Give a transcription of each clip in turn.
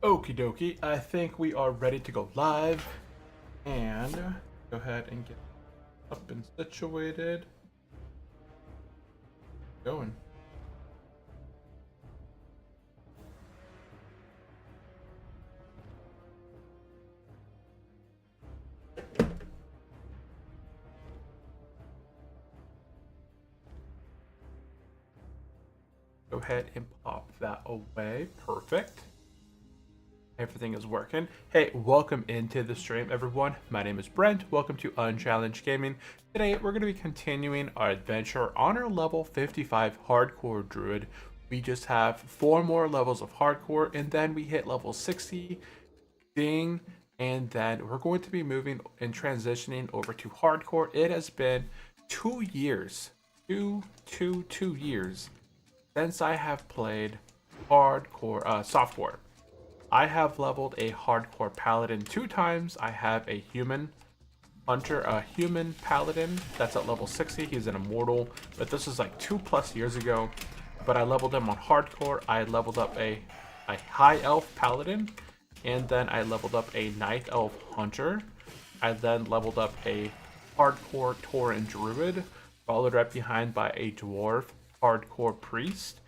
Okie dokie, I think we are ready to go live. And go ahead and get up and situated. Going. Go ahead and pop that away. Perfect. Everything is working. Hey, welcome into the stream, everyone. My name is Brent. Welcome to Unchallenged Gaming. Today, we're going to be continuing our adventure on our level 55 Hardcore Druid. We just have 4 more levels of Hardcore, and then we hit level 60. Ding. And then we're going to be moving and transitioning over to Hardcore. It has been 2 years. 2 years since I have played Hardcore Software. I have leveled a hardcore paladin 2 times. I have a human hunter, a human paladin that's at level 60. He's an immortal, but this is like 2+ years ago. But I leveled him on hardcore. I leveled up a high elf paladin, and then I leveled up a night elf hunter. I then leveled up a hardcore Tauren druid, followed right behind by a dwarf hardcore priest.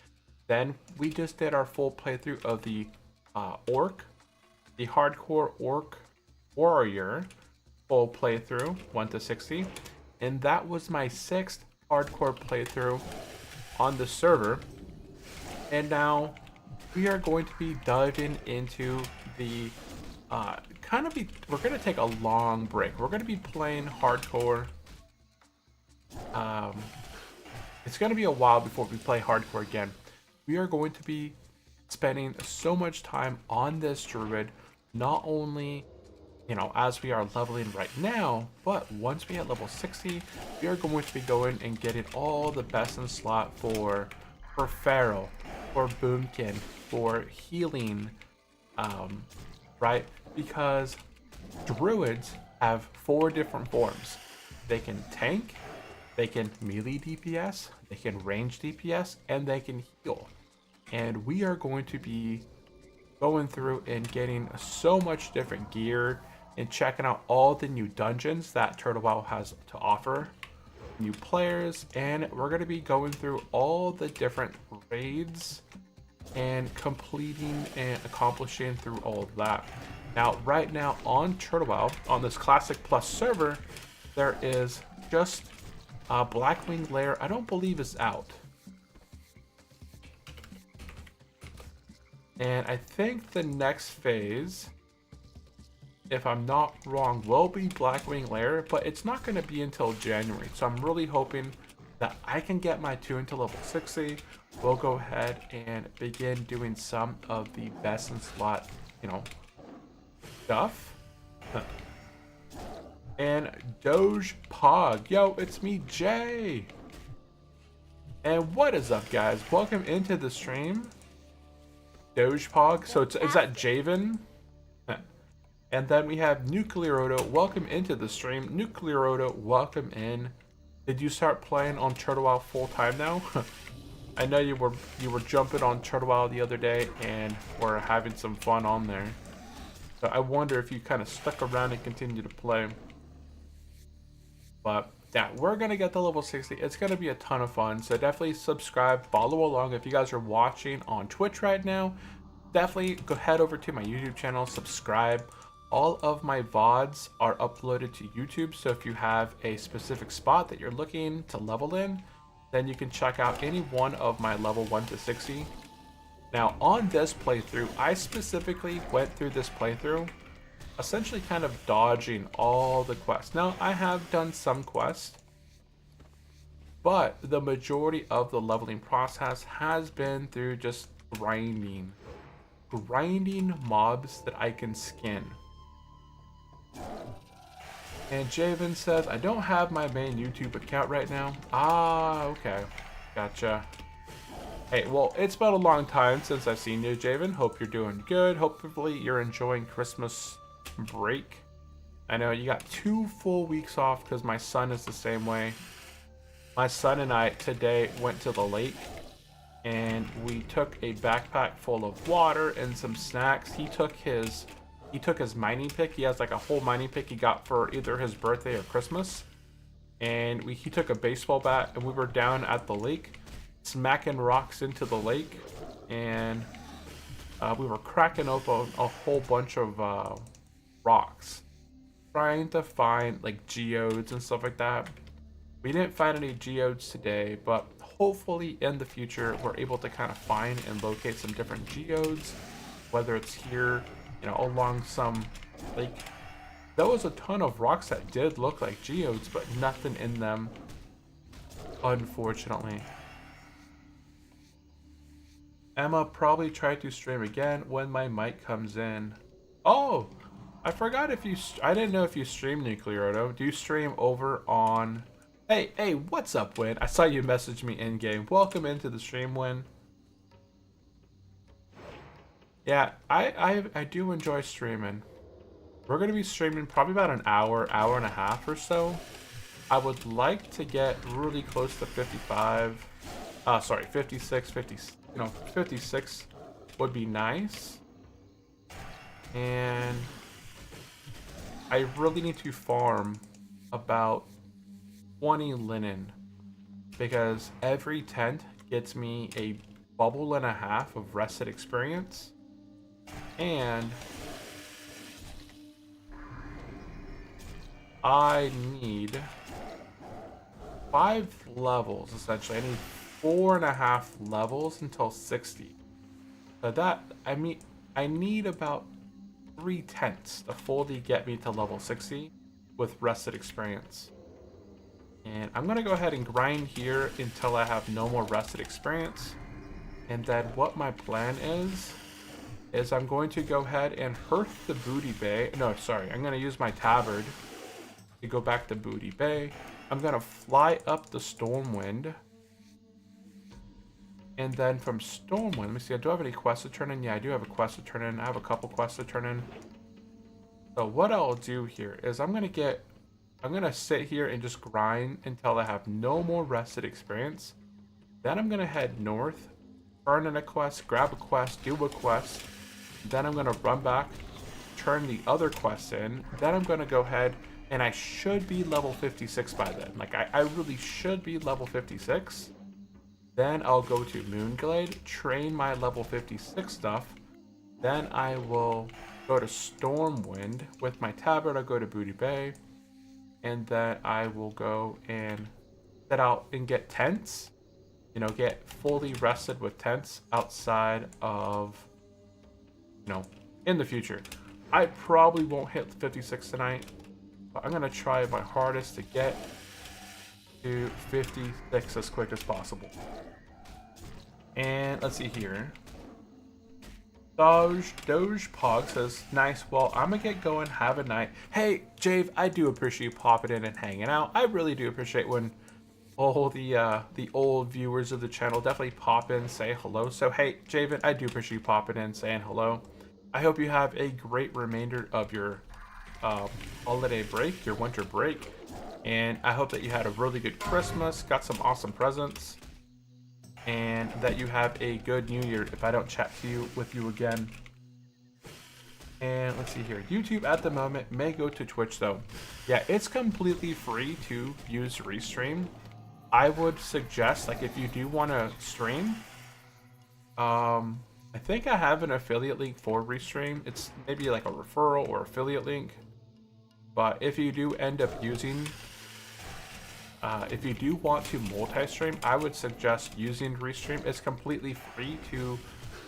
Then we just did our full playthrough of the orc, the hardcore orc warrior full playthrough 1 to 60, and that was my 6th hardcore playthrough on the server. And now we are going to be diving into the we're going to take a long break. We're going to be playing hardcore. It's going to be a while before we play hardcore again. We are going to be spending so much time on this druid, not only as we are leveling right now, but once we hit level 60, we are going to be going and getting all the best in slot for Pharaoh, for Boomkin, for healing, right? Because druids have 4 different forms. They can tank, they can melee DPS, they can range DPS, and they can heal. And we are going to be going through and getting so much different gear and checking out all the new dungeons that Turtle Wow has to offer, new players, and we're going to be going through all the different raids and completing and accomplishing through all of that. Now, right now on Turtle Wow, on this Classic Plus server, there is just Blackwing Lair. I don't believe is out. And I think the next phase, if I'm not wrong, will be Blackwing Lair, but it's not going to be until January. So I'm really hoping that I can get my 2 into level 60. We'll go ahead and begin doing some of the best in slot, stuff. And Doge Pog. Yo, it's me, Jay. And what is up, guys? Welcome into the stream. Dogepog, so is that Javen? And then we have Nuclearoto. Welcome into the stream. Nuclearoto, welcome in. Did you start playing on Turtle Wow full time now? I know you were jumping on Turtle Wow the other day and were having some fun on there. So I wonder if you kind of stuck around and continue to play. But yeah, we're gonna get to level 60. It's gonna be a ton of fun. So definitely subscribe, follow along. If you guys are watching on Twitch right now, definitely go head over to my YouTube channel, subscribe. All of my VODs are uploaded to YouTube. So if you have a specific spot that you're looking to level in, then you can check out any one of my level 1 to 60. Now on this playthrough, I specifically went through this playthrough essentially kind of dodging all the quests. Now, I have done some quests, but the majority of the leveling process has been through just grinding mobs that I can skin. And Javen says, I don't have my main YouTube account right now. Ah, okay. Gotcha. Hey, well, it's been a long time since I've seen you, Javen. Hope you're doing good. Hopefully you're enjoying Christmas break. I know you got 2 full weeks off because my son is the same way. My son and I today went to the lake and we took a backpack full of water and some snacks. He took his mining pick. He has like a whole mining pick he got for either his birthday or Christmas. And he took a baseball bat, and we were down at the lake smacking rocks into the lake, and we were cracking open a whole bunch of rocks, trying to find like geodes and stuff like that. We didn't find any geodes today, but hopefully in the future we're able to kind of find and locate some different geodes, whether it's here, along some lake. There was a ton of rocks that did look like geodes, but nothing in them, unfortunately. Emma probably tried to stream again when my mic comes in. Oh, I forgot I didn't know if you stream Nuclear Auto. Do you stream over on... Hey, what's up, Win? I saw you message me in-game. Welcome into the stream, Win. Yeah, I do enjoy streaming. We're going to be streaming probably about an hour and a half or so. I would like to get really close to 55. 56, 50, 56 would be nice. And I really need to farm about 20 linen, because every tent gets me a bubble and a half of rested experience, and I need 5 levels essentially. I need 4.5 levels until 60. So that, I need about 3 tents to fully get me to level 60 with rested experience. And I'm gonna go ahead and grind here until I have no more rested experience. And then what my plan is I'm going to go ahead and hearth the Booty Bay. No, sorry, I'm gonna use my tabard to go back to Booty Bay. I'm gonna fly up the Stormwind. And then from Stormwind, let me see, do I have any quests to turn in? Yeah, I do have a quest to turn in. I have a couple quests to turn in. So what I'll do here is I'm gonna sit here and just grind until I have no more rested experience. Then I'm gonna head north, turn in a quest, grab a quest, do a quest. Then I'm gonna run back, turn the other quest in. Then I'm gonna go ahead, and I should be level 56 by then. Like, I really should be level 56. Then I'll go to Moonglade, train my level 56 stuff. Then I will go to Stormwind. With my tabard, I'll go to Booty Bay. And then I will go and set out and get tents. Get fully rested with tents outside of, in the future. I probably won't hit 56 tonight, but I'm going to try my hardest to get to 56 as quick as possible. And let's see here. Doge Pog says, nice, well, I'm gonna get going, have a night. Hey, Jave, I do appreciate you popping in and hanging out. I really do appreciate when all the old viewers of the channel definitely pop in, say hello. So, hey, Javen, I do appreciate you popping in, saying hello. I hope you have a great remainder of your holiday break, your winter break. And I hope that you had a really good Christmas, got some awesome presents, and that you have a good New Year if I don't chat with you again. And let's see here. YouTube at the moment may go to Twitch though. Yeah, it's completely free to use Restream. I would suggest, like, if you do want to stream, I think I have an affiliate link for Restream. It's maybe like a referral or affiliate link. But if you do end up using, if you do want to multi-stream, I would suggest using Restream. It's completely free to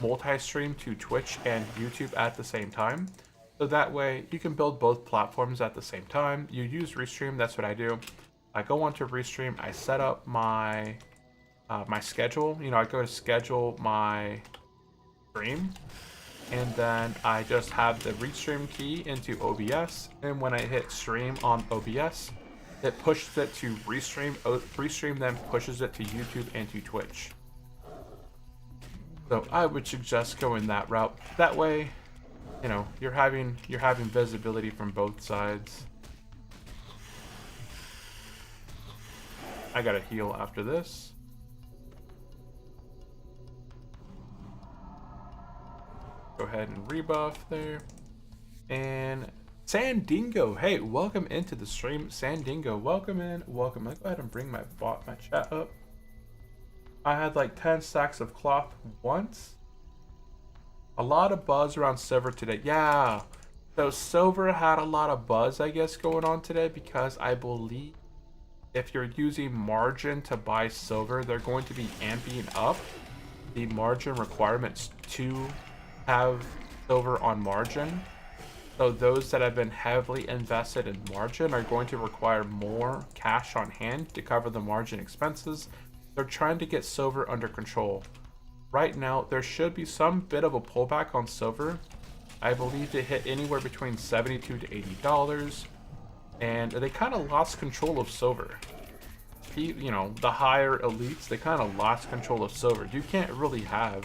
multi-stream to Twitch and YouTube at the same time. So that way you can build both platforms at the same time. You use Restream, that's what I do. I go onto Restream, I set up my my schedule. I go to schedule my stream, and then I just have the Restream key into OBS, and when I hit stream on OBS, it pushes it to Restream. Restream then pushes it to YouTube and to Twitch. So I would suggest going that route. That way, you're having visibility from both sides. I gotta heal after this. go ahead and rebuff there. And Sandingo, hey, welcome into the stream. Sandingo, welcome in, welcome. Let's go ahead and bring my chat up. I had like 10 stacks of cloth once. A lot of buzz around silver today. Yeah, so silver had a lot of buzz, I guess, going on today, because I believe if you're using margin to buy silver, they're going to be amping up the margin requirements to have silver on margin. So those that have been heavily invested in margin are going to require more cash on hand to cover the margin expenses. They're trying to get silver under control. Right now, there should be some bit of a pullback on silver. I believe it hit anywhere between $72 to $80, and they kind of lost control of silver. You know, the higher elites, they kind of lost control of silver. You can't really have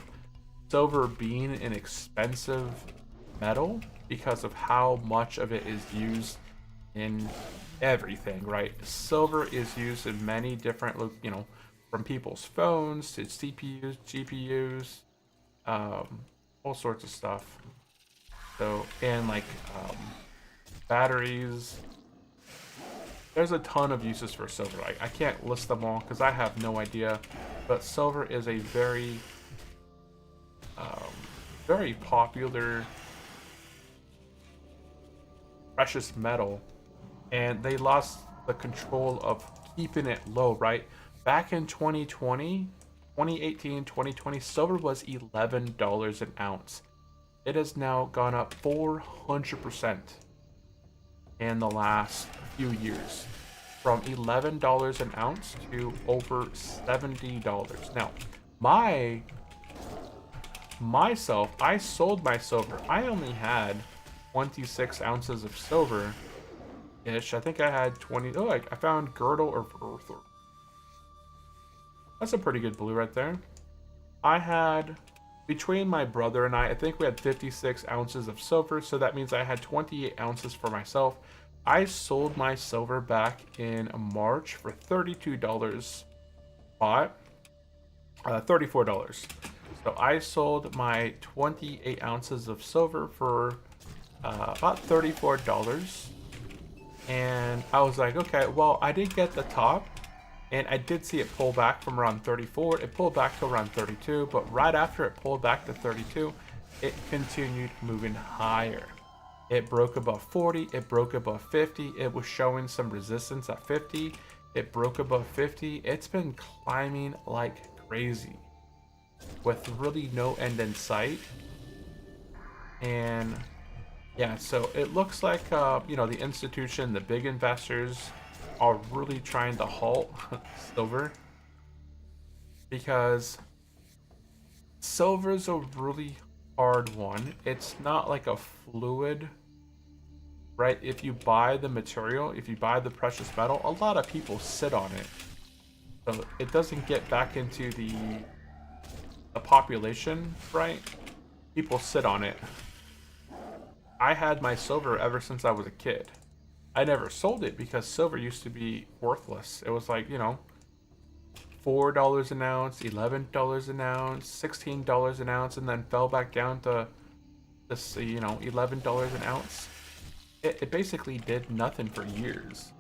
silver being an expensive metal because of how much of it is used in everything, right? Silver is used in many different, you know, from people's phones to CPUs, GPUs, all sorts of stuff. So, and like batteries. There's a ton of uses for silver. I can't list them all because I have no idea, but silver is a very, very popular precious metal, and they lost the control of keeping it low, right? Back in 2020, 2018, 2020, silver was $11 an ounce. It has now gone up 400% in the last few years, from $11 an ounce to over $70. Now, myself, I sold my silver. I only had 26 ounces of silver ish. I think I had 20. Oh, I found girdle or earth. That's a pretty good blue right there. I had, between my brother and I think we had 56 ounces of silver, so that means I had 28 ounces for myself. I sold my silver back in March for $32 spot, $34. So I sold my 28 ounces of silver for about $34. And I was like, okay, well, I did get the top, and I did see it pull back from around 34. It pulled back to around 32, but right after it pulled back to 32, it continued moving higher. It broke above 40, it broke above 50, it was showing some resistance at 50, it broke above 50. It's been climbing like crazy with really no end in sight. And yeah, so it looks like, you know, the institution, the big investors are really trying to halt silver, because silver's a really hard one. It's not like a fluid, right? If you buy the material, if you buy the precious metal, a lot of people sit on it. So it doesn't get back into the population, right? People sit on it. I had my silver ever since I was a kid. I never sold it because silver used to be worthless. It was like, you know, $4 an ounce, $11 an ounce, $16 an ounce, and then fell back down to this, you know, $11 an ounce. It basically did nothing for years.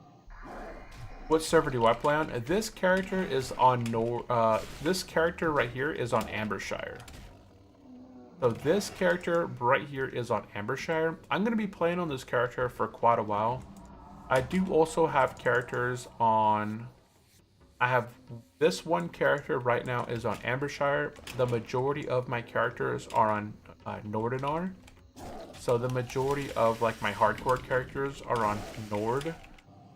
What server do I play on? This character is on this character right here is on Ambershire. So this character right here is on Ambershire. I'm going to be playing on this character for quite a while. I do also have characters on... I have this one character right now is on Ambershire. The majority of my characters are on Nordinar. So the majority of like my hardcore characters are on Nord.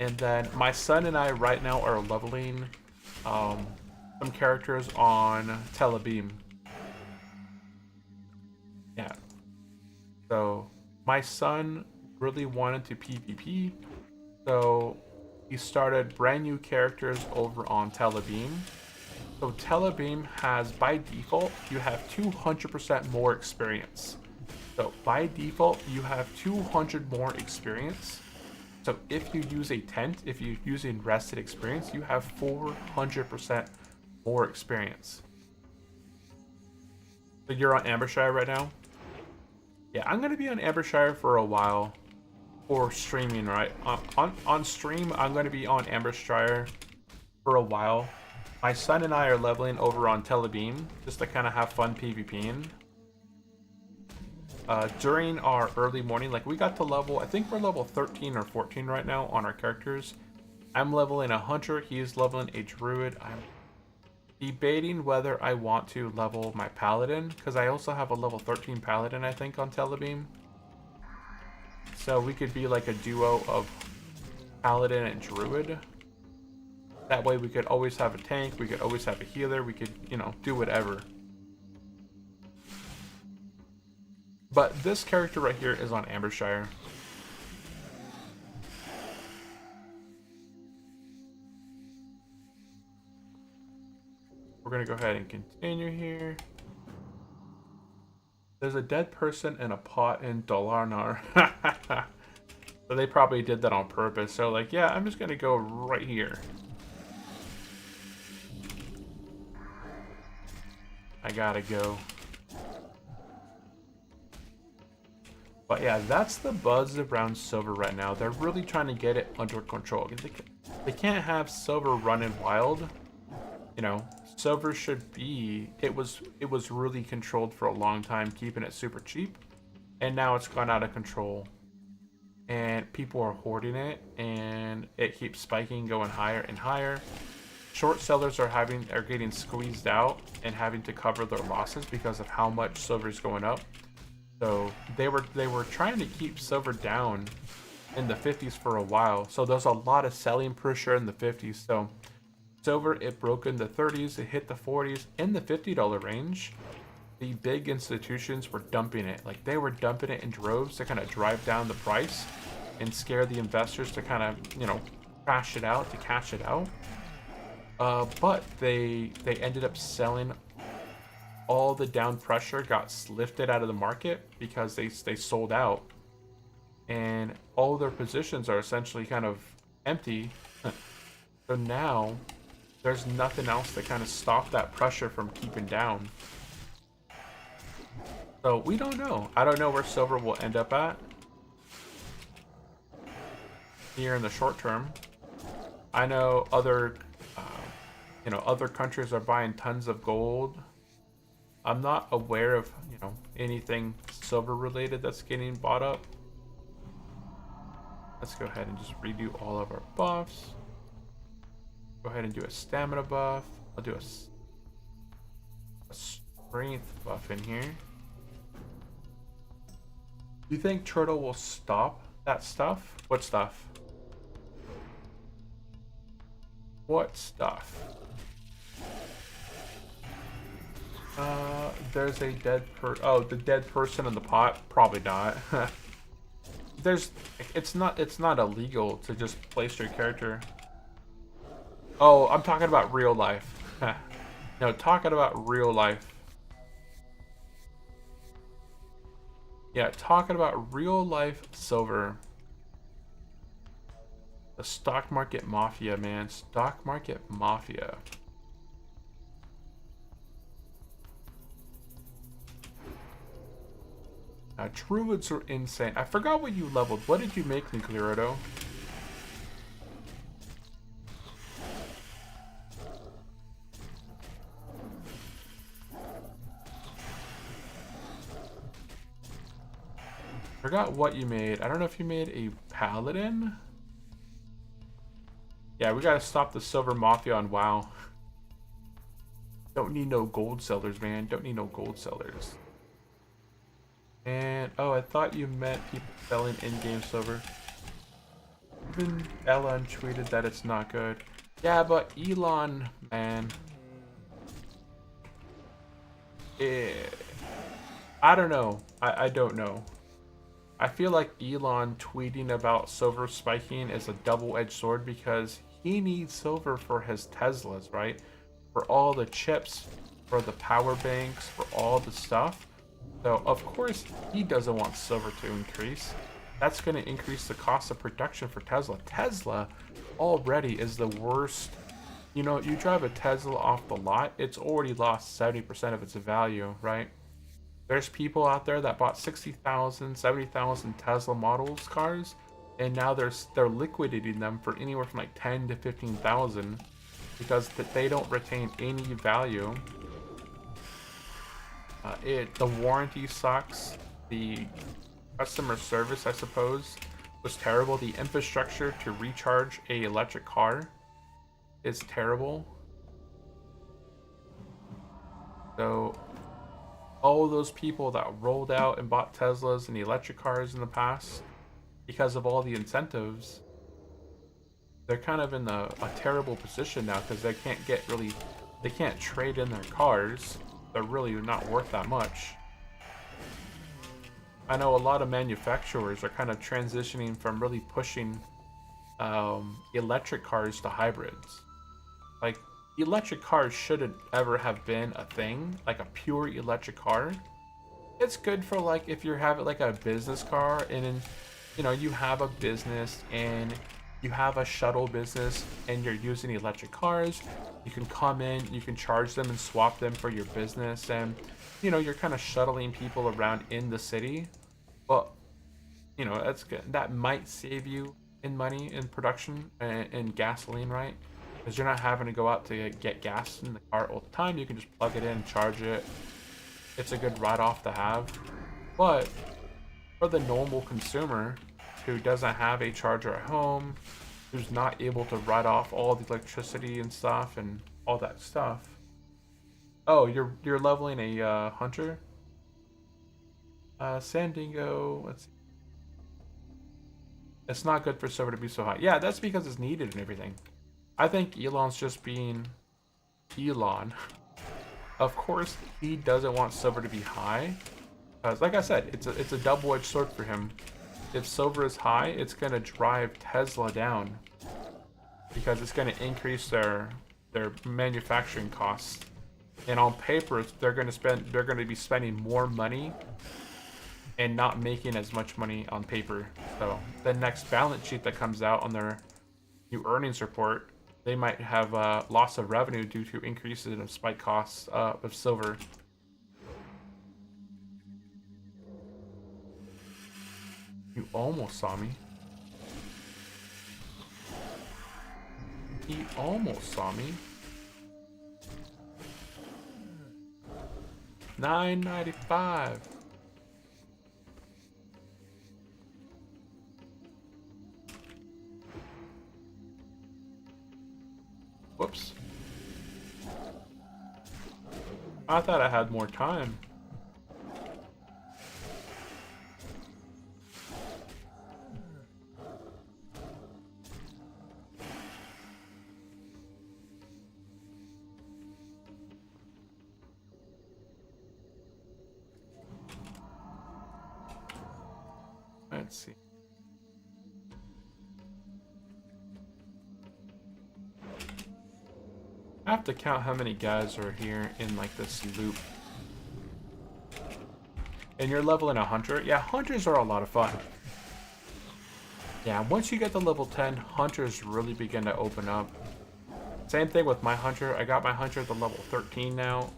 And then my son and I right now are leveling some characters on Telebeam. Yeah. So my son really wanted to PvP. So he started brand new characters over on Telebeam. So Telebeam has, by default, you have 200% more experience. So by default, you have 200 more experience. So if you use a tent, if you're using rested experience, you have 400% more experience. So you're on Ambershire right now? Yeah, I'm gonna be on Ambershire for a while, or streaming, right? On stream, I'm gonna be on Ambershire for a while. My son and I are leveling over on Telebeam just to kind of have fun PvPing. During our early morning, like we got to level, I think we're level 13 or 14 right now on our characters. I'm leveling a hunter, he's leveling a druid. I'm debating whether I want to level my paladin, because I also have a level 13 paladin, I think, on Telebeam. So we could be like a duo of paladin and druid. That way we could always have a tank, we could always have a healer, we could, you know, do whatever. But this character right here is on Ambershire. We're gonna go ahead and continue here. There's a dead person in a pot in Dolarnar. So they probably did that on purpose. So like, yeah, I'm just gonna go right here. I gotta go. But yeah, that's the buzz around silver right now. They're really trying to get it under control. They can't have silver running wild. You know, silver should be, it was really controlled for a long time, keeping it super cheap. And now it's gone out of control. And people are hoarding it, and it keeps spiking, going higher and higher. Short sellers are getting squeezed out and having to cover their losses because of how much silver is going up. So they were trying to keep silver down in the 50s for a while. So there's a lot of selling pressure in the 50s. So silver, it broke in the 30s, it hit the 40s, in the $50 range. The big institutions were dumping it. Like they were dumping it in droves to kind of drive down the price and scare the investors to kind of, you know, crash it out, to cash it out. But they ended up selling. All the down pressure got lifted out of the market because they sold out, and all their positions are essentially kind of empty. So now there's nothing else to kind of stop that pressure from keeping down. So we don't know. I don't know where silver will end up at here in the short term. I know other countries are buying tons of gold. I'm not aware of, you know, anything silver related that's getting bought up. Let's go ahead and just redo all of our buffs. Go ahead and do a stamina buff. I'll do a strength buff in here. Do you think Turtle will stop that stuff? What stuff? What stuff? There's a dead the dead person in the pot? Probably not. It's not illegal to just place your character. Oh, I'm talking about real life. No, talking about real life. Yeah, talking about real life silver. The stock market mafia, man. Stock market mafia. Druids are insane. I forgot what you leveled. What did you make, Nuclearodo? Forgot what you made. I don't know if you made a paladin. Yeah, we gotta stop the silver mafia on WoW. Don't need no gold sellers, man. Don't need no gold sellers. And, oh, I thought you meant people selling in-game silver. Even Elon tweeted that it's not good. Yeah, but Elon, man. I don't know. I don't know. I feel like Elon tweeting about silver spiking is a double-edged sword because he needs silver for his Teslas, right? For all the chips, for the power banks, for all the stuff. So, of course, he doesn't want silver to increase. That's going to increase the cost of production for Tesla. Tesla already is the worst. You know, you drive a Tesla off the lot, it's already lost 70% of its value, right? There's people out there that bought 60,000, 70,000 Tesla models cars, and now they're liquidating them for anywhere from like 10 to 15,000 because they don't retain any value. The warranty sucks. The customer service, I suppose, was terrible. The infrastructure to recharge a electric car is terrible. So all those people that rolled out and bought Teslas and electric cars in the past, because of all the incentives, they're kind of in a terrible position now because they can't trade in their cars. They're really not worth that much. I know a lot of manufacturers are kind of transitioning from really pushing electric cars to hybrids. Like, electric cars shouldn't ever have been a thing, like a pure electric car. It's good for like if you're having like a business car and then, you know, you have a business and you have a shuttle business and you're using electric cars. You can come in, you can charge them and swap them for your business, and you know, you're kind of shuttling people around in the city. But you know, that's good. That might save you in money in production and gasoline, right? Because you're not having to go out to get gas in the car all the time. You can just plug it in and charge it. It's a good write-off to have. But for the normal consumer who doesn't have a charger at home, who's not able to write off all the electricity and stuff and all that stuff. Oh, you're leveling a hunter? Sandingo, let's see. It's not good for silver to be so high. Yeah, that's because it's needed and everything. I think Elon's just being Elon. Of course, he doesn't want silver to be high. Because, like I said, it's a double-edged sword for him. If silver is high, it's going to drive Tesla down. Because it's going to increase their manufacturing costs. And on paper, they're going to be spending more money and not making as much money on paper. So the next balance sheet that comes out on their new earnings report, they might have loss of revenue due to increases in spike costs of silver. You almost saw me. He almost saw me. 995. Whoops. I thought I had more time. Let's see. I have to count how many guys are here in like this loop. And you're leveling a hunter? Yeah, hunters are a lot of fun. Yeah, once you get to level 10, hunters really begin to open up. Same thing with my hunter. I got my hunter at the level 13 now.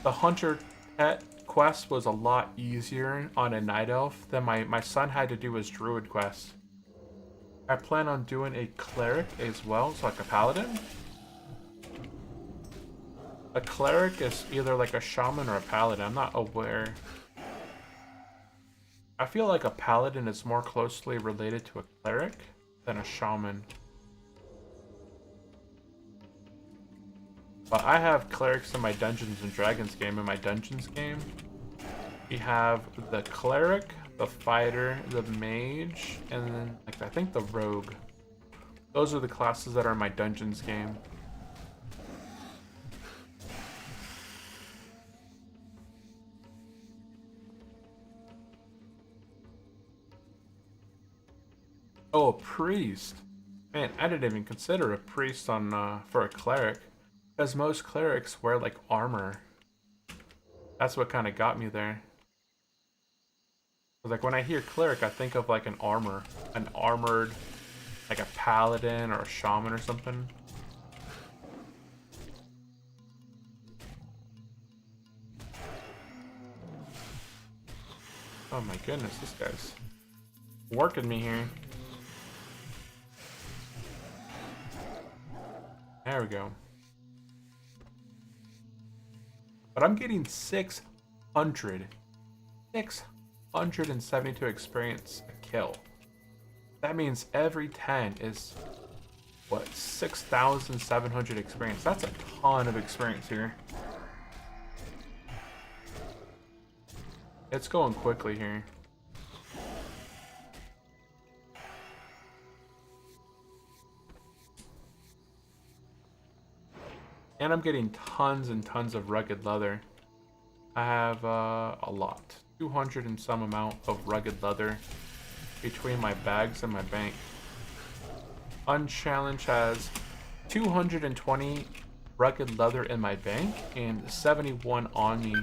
The hunter pet quest was a lot easier on a night elf than my son had to do his druid quest. I plan on doing a cleric as well, so like a paladin. A cleric is either like a shaman or a paladin. I'm not aware. I feel like a paladin is more closely related to a cleric than a shaman. But I have clerics in my Dungeons and Dragons game. In my Dungeons game, we have the cleric, the fighter, the mage, and then like I think the rogue. Those are the classes that are in my Dungeons game. Oh, a priest. Man, I didn't even consider a priest on for a cleric, because most clerics wear like armor. That's what kind of got me there. Like when I hear cleric, I think of like an armor, an armored, like a paladin or a shaman or something. Oh my goodness, this guy's working me here. There we go. But I'm getting 672 experience a kill. That means every 10 is, what, 6,700 experience. That's a ton of experience here. It's going quickly here. And I'm getting tons and tons of rugged leather. I have a lot. 200 and some amount of rugged leather between my bags and my bank. Unchallenged has 220 rugged leather in my bank and 71 on me.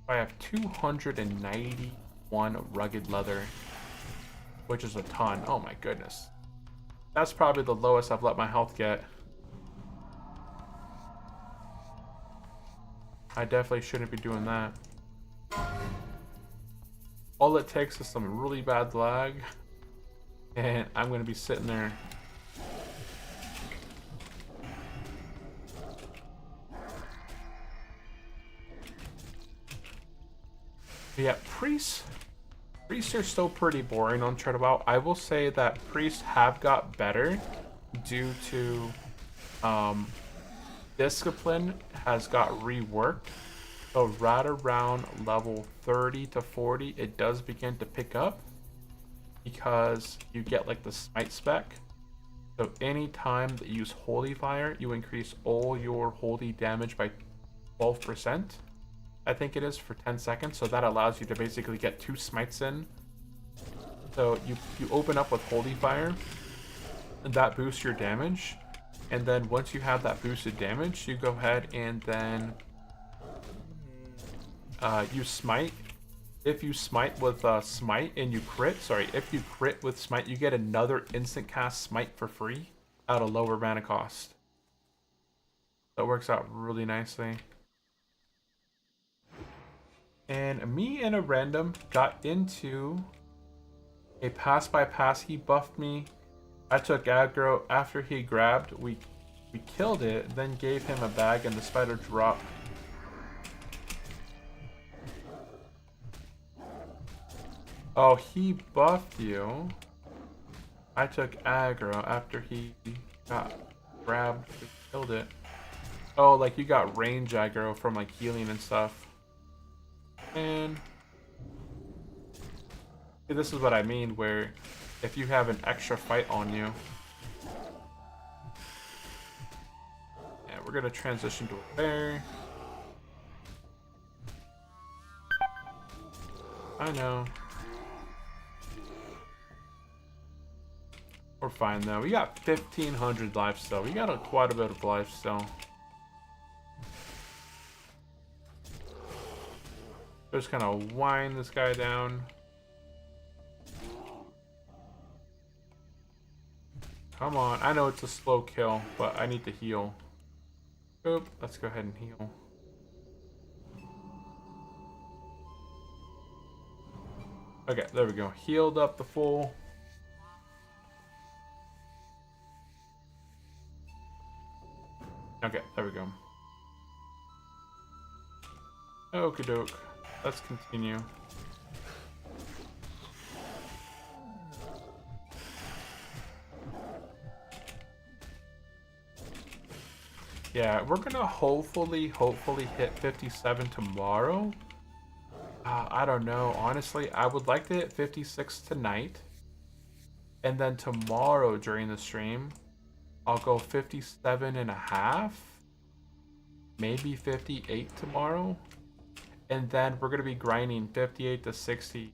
I have 291 rugged leather, which is a ton. Oh my goodness. That's probably the lowest I've let my health get. I definitely shouldn't be doing that. All it takes is some really bad lag, and I'm going to be sitting there. But yeah, priests are still pretty boring on Turnabout. I will say that priests have got better due to discipline has got reworked. So right around level 30 to 40, it does begin to pick up because you get like the smite spec. So anytime that you use holy fire, you increase all your holy damage by 12%. I think it is for 10 seconds. So that allows you to basically get 2 smites in. So you open up with holy fire, and that boosts your damage. And then once you have that boosted damage, you go ahead and then you smite. If you smite with smite and you crit, if you crit with smite, you get another instant cast smite for free at a lower mana cost. That works out really nicely. And me and a random got into a pass by pass. He buffed me. I took aggro. After he grabbed, we killed it, then gave him a bag and the spider dropped. Oh, he buffed you. I took aggro after he got grabbed. We killed it. Oh, like you got range aggro from like healing and stuff. And see, this is what I mean, where if you have an extra fight on you. Yeah, we're gonna transition to a bear. I know. We're fine though. We got 1,500 life still. We got quite a bit of life still. Just kind of wind this guy down. Come on. I know it's a slow kill, but I need to heal. Oop, let's go ahead and heal. Okay, there we go. Healed up the full. Okay, there we go. Okie doke. Let's continue. Yeah, we're gonna hopefully hit 57 tomorrow. I don't know. Honestly, I would like to hit 56 tonight. And then tomorrow during the stream, I'll go 57.5. Maybe 58 tomorrow. And then we're going to be grinding 58 to 60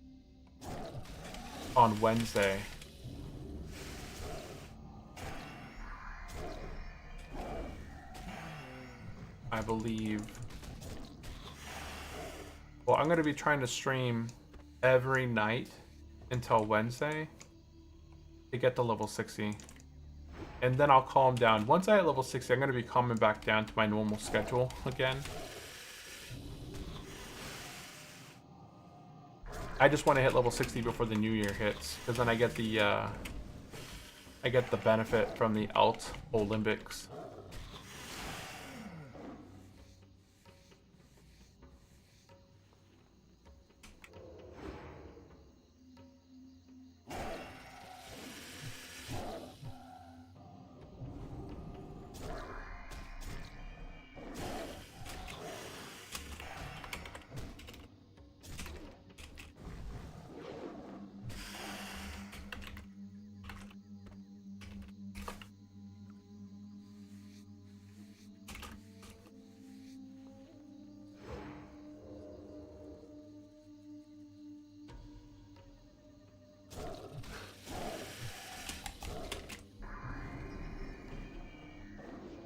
on Wednesday. I believe. Well, I'm going to be trying to stream every night until Wednesday to get to level 60. And then I'll calm down. Once I hit level 60, I'm going to be calming back down to my normal schedule again. I just want to hit level 60 before the new year hits, because then I get the benefit from the alt Olympics.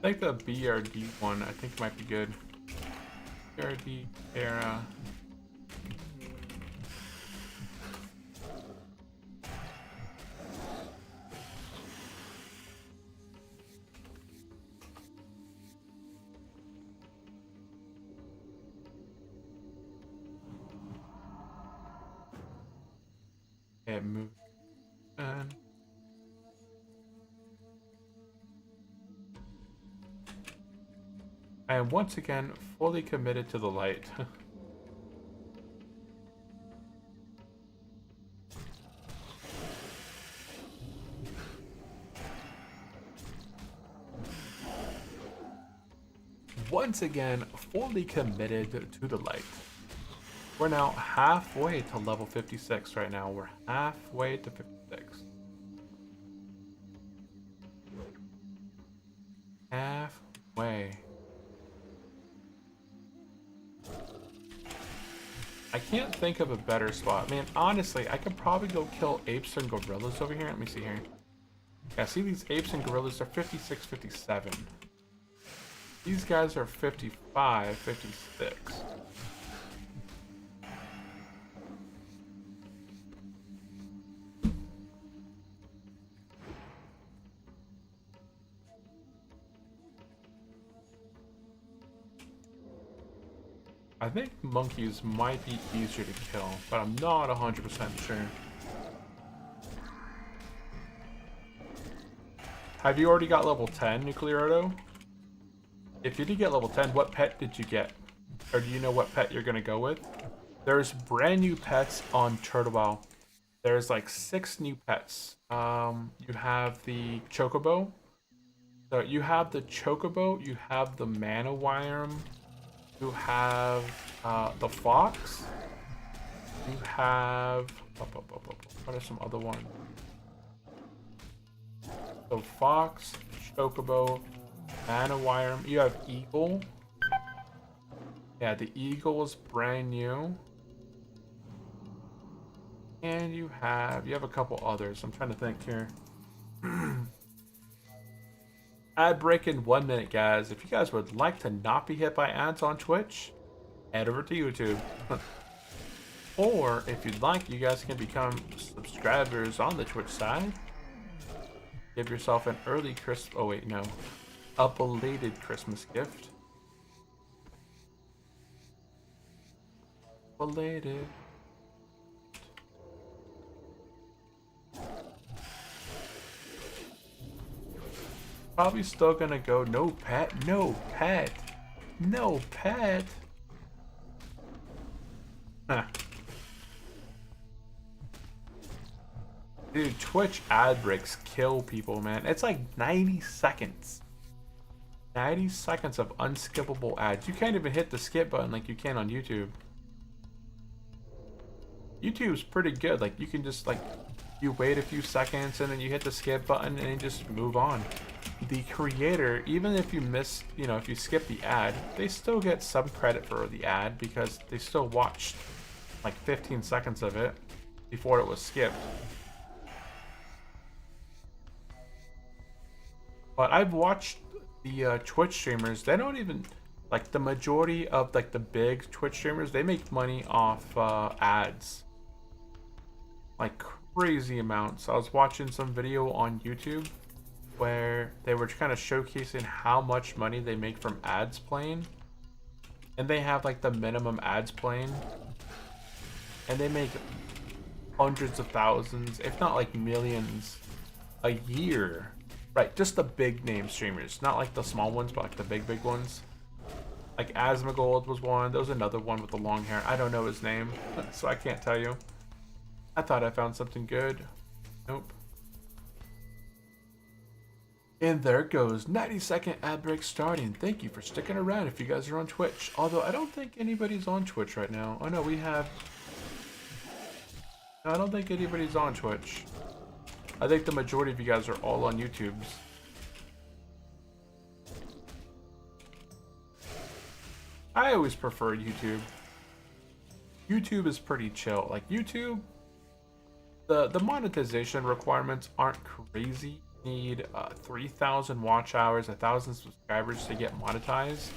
I think the BRD one, I think might be good. BRD era. Okay, move. And I am once again fully committed to the light. Once again, fully committed to the light. We're now halfway to level 56 right now. We're halfway to 56. Halfway. I can't think of a better spot. Man, honestly, I could probably go kill apes and gorillas over here. Let me see here. Yeah, see these apes and gorillas are 56, 57. These guys are 55, 56. I think monkeys might be easier to kill, but I'm not 100% sure. Have you already got level 10, Nuclear Auto? If you did get level 10, what pet did you get? Or do you know what pet you're going to go with? There's brand new pets on Turtlewell. There's like 6 new pets. You have the Chocobo. So you have the Chocobo, you have the Manawyram, you have the Fox, you have... what are some other ones? So Fox, Chocobo, Manawyram, you have Eagle. Yeah, the Eagle is brand new. And you have a couple others. I'm trying to think here. Ad break in 1 minute, guys. If you guys would like to not be hit by ads on Twitch, head over to YouTube. Or if you'd like, you guys can become subscribers on the Twitch side. Give yourself an early Christmas. Oh wait, no, a belated Christmas gift. Belated. Probably still gonna go no pet, no pet, no pet. Huh. Dude, Twitch ad breaks kill people, man. It's like 90 seconds. 90 seconds of unskippable ads. You can't even hit the skip button like you can on YouTube. YouTube's pretty good. Like, you can just, like, you wait a few seconds and then you hit the skip button and you just move on. The creator, even if you miss, you know, if you skip the ad, they still get some credit for the ad because they still watched like 15 seconds of it before it was skipped. But I've watched the Twitch streamers. They don't even, like, the majority of like the big Twitch streamers, they make money off ads, like crazy amounts. I was watching some video on YouTube where they were kind of showcasing how much money they make from ads playing, and they have like the minimum ads playing, and they make hundreds of thousands, if not like millions, a year. Right, just the big name streamers, not like the small ones, but like the big ones. Like Asmongold was one. There was another one with the long hair. I don't know his name, so I can't tell you. I thought I found something good. Nope. And there goes 90-second ad break starting. Thank you for sticking around if you guys are on Twitch. Although I don't think anybody's on Twitch right now. Oh no, we have... No, I don't think anybody's on Twitch. I think the majority of you guys are all on YouTube's. I always prefer YouTube. YouTube is pretty chill. Like YouTube, the monetization requirements aren't crazy. You need 3,000 watch hours, 1,000 subscribers to get monetized.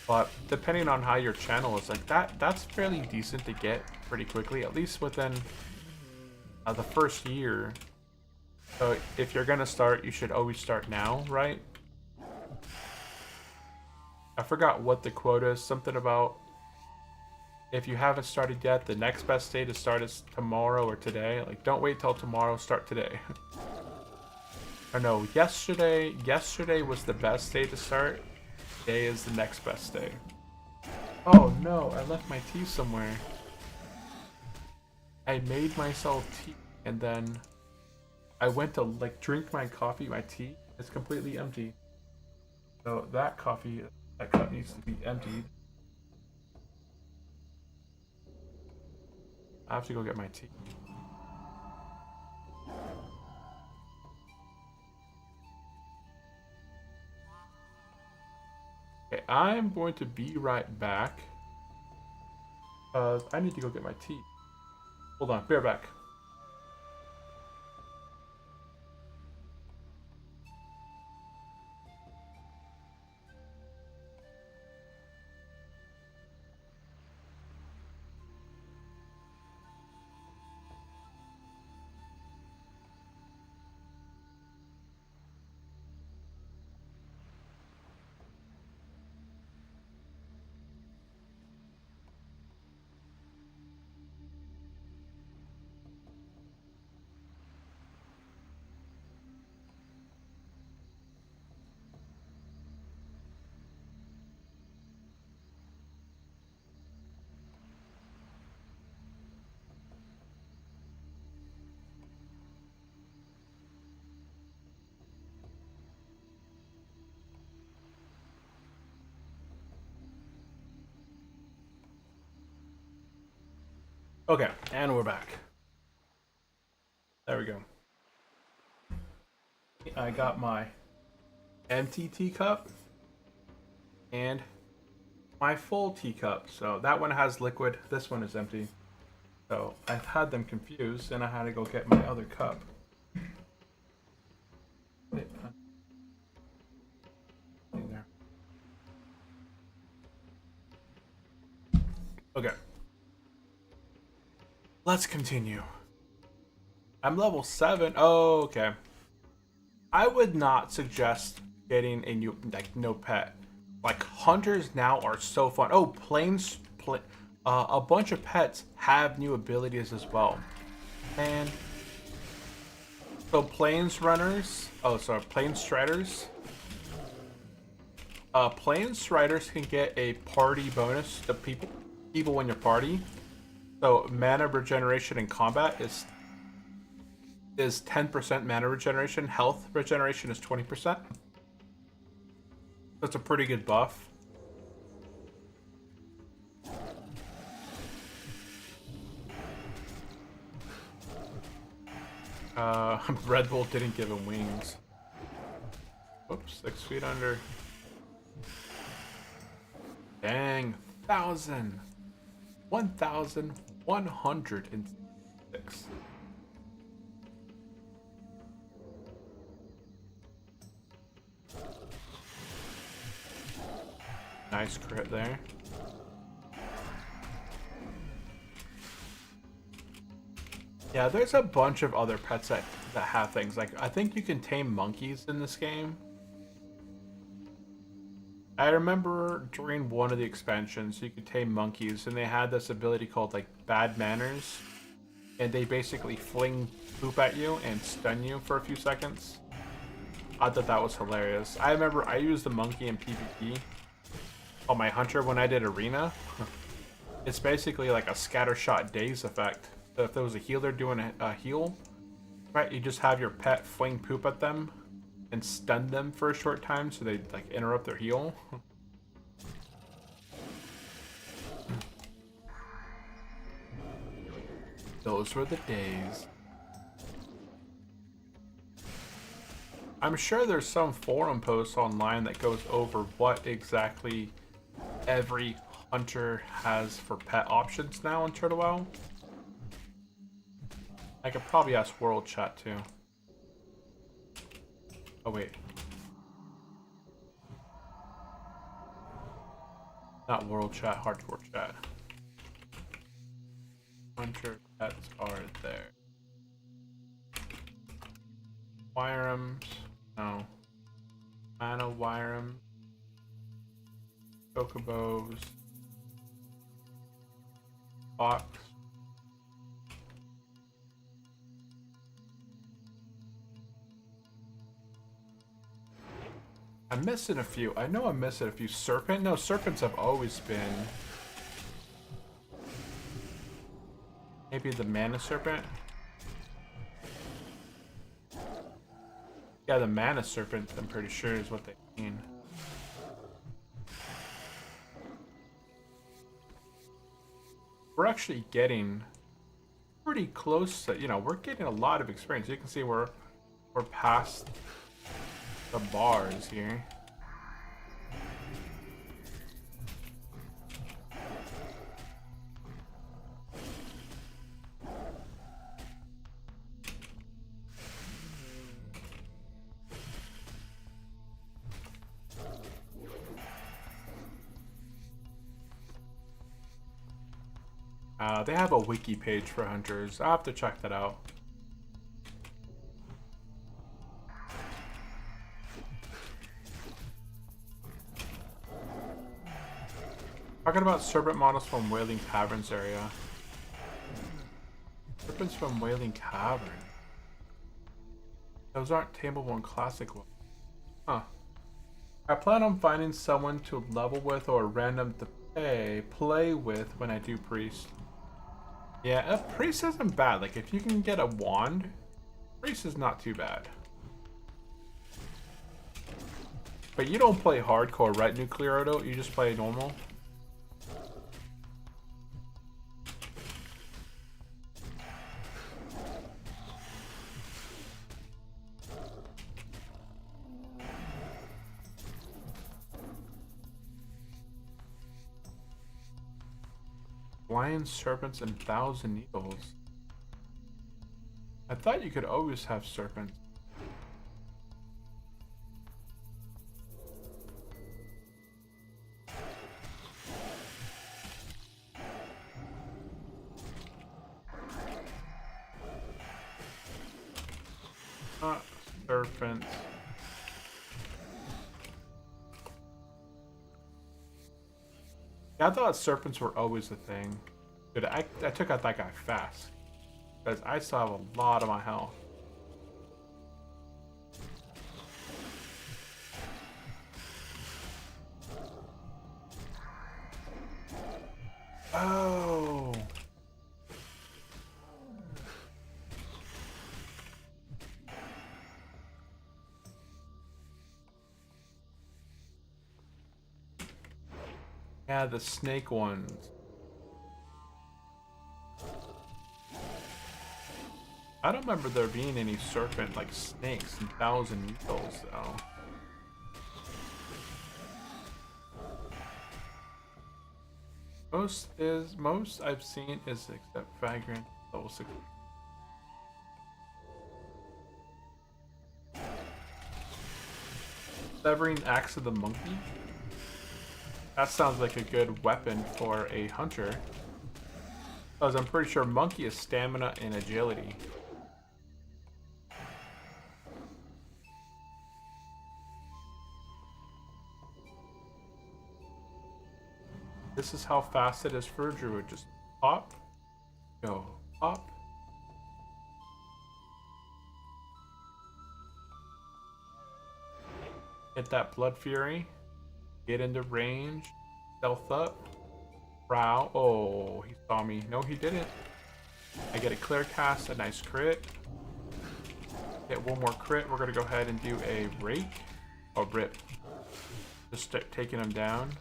But depending on how your channel is, like that's fairly decent to get pretty quickly, at least within the first year. So if you're gonna start, you should always start now, right? I forgot what the quote is. Something about if you haven't started yet, the next best day to start is tomorrow or today. Like, don't wait till tomorrow, start today. Or no, yesterday was the best day to start. Today is the next best day. Oh no, I left my tea somewhere. I made myself tea and then I went to like drink my coffee, my tea. It's completely empty. So that cup needs to be emptied. I have to go get my tea. Okay, I'm going to be right back. I need to go get my tea. Hold on, be right back. Okay, and we're back. There we go. I got my empty teacup and my full teacup. So that one has liquid, this one is empty. So I had them confused and I had to go get my other cup. Okay. Let's continue. I'm level 7. Oh, okay. I would not suggest getting a new, like, no pet. Like, hunters now are so fun. Oh, a bunch of pets have new abilities as well. And so plains runners, plains striders. Plains striders can get a party bonus to people in your party. So mana regeneration in combat is 10% mana regeneration. Health regeneration is 20%. That's a pretty good buff. Red Bull didn't give him wings. Whoops, 6 feet under. Dang, 1,106. Nice crit there. Yeah, there's a bunch of other pets that have things. Like, I think you can tame monkeys in this game. I remember during one of the expansions, you could tame monkeys, and they had this ability called like bad manners, and they basically fling poop at you and stun you for a few seconds. I thought that was hilarious. I remember I used the monkey in PvP on my hunter when I did arena. It's basically like a scatter shot daze effect. So if there was a healer doing a heal, right, you just have your pet fling poop at them and stun them for a short time so they like interrupt their heal. Those were the days. I'm sure there's some forum posts online that goes over what exactly every hunter has for pet options now in Turtle WoW. I could probably ask World Chat too. Oh wait. Not World Chat, Hardcore Chat. Hunter pets are there. Wireums. No. Mana Wireums. Chocobos. Fox. I'm missing a few. I know I'm missing a few. Serpent? No, serpents have always been. Maybe the mana serpent? Yeah, the mana serpent, I'm pretty sure, is what they mean. We're actually getting pretty close to, you know, we're getting a lot of experience. You can see we're past the bars here. They have a wiki page for hunters. I'll have to check that out. Talking about serpent models from Wailing Caverns area. Serpents from Wailing Cavern. Those aren't tameable in Classic ones. Huh. I plan on finding someone to level with or random to play with when I do priest. Yeah, a priest isn't bad. Like, if you can get a wand, priest is not too bad. But you don't play hardcore, right, Nuclear Auto? You just play normal? Lion, serpents, and 1,000 needles. I thought you could always have serpents. Not serpents. I thought serpents were always a thing. Dude, I took out that guy fast. Because I still have a lot of my health. Oh. Yeah, the snake ones. I don't remember there being any serpent like snakes and 1,000 needles though. Most I've seen is except Vagrant level 6. Severing Axe of the Monkey. That sounds like a good weapon for a hunter. Because I'm pretty sure monkey is stamina and agility. This is how fast it is for a druid. Just pop, go, pop. Hit that Blood Fury. Get into range. Stealth up. Prow. Oh, he saw me. No, he didn't. I get a clear cast, a nice crit. Get one more crit. We're going to go ahead and do a rake. Oh, rip. Just start taking him down.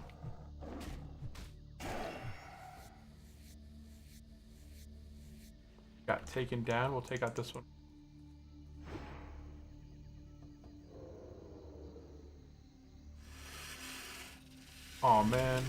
Got taken down. We'll take out this one. Oh man.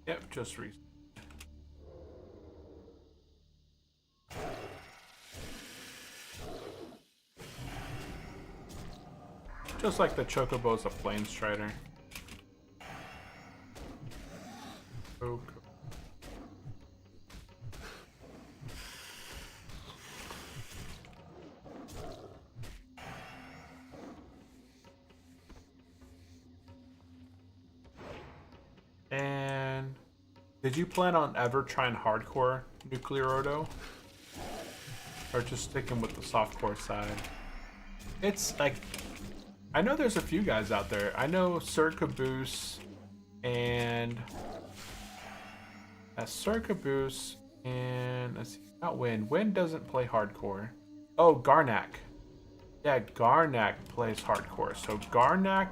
Yep, just recently. Just like the Chocobo's a Flame Strider. Oh, cool. And did you plan on ever trying hardcore Nuclear Ordo? Or just sticking with the softcore side? It's like, I know there's a few guys out there. I know Sir Caboose and Sir Caboose and let's see, not Win. Win doesn't play hardcore. Oh, Garnak. Yeah, Garnak plays hardcore. So Garnak,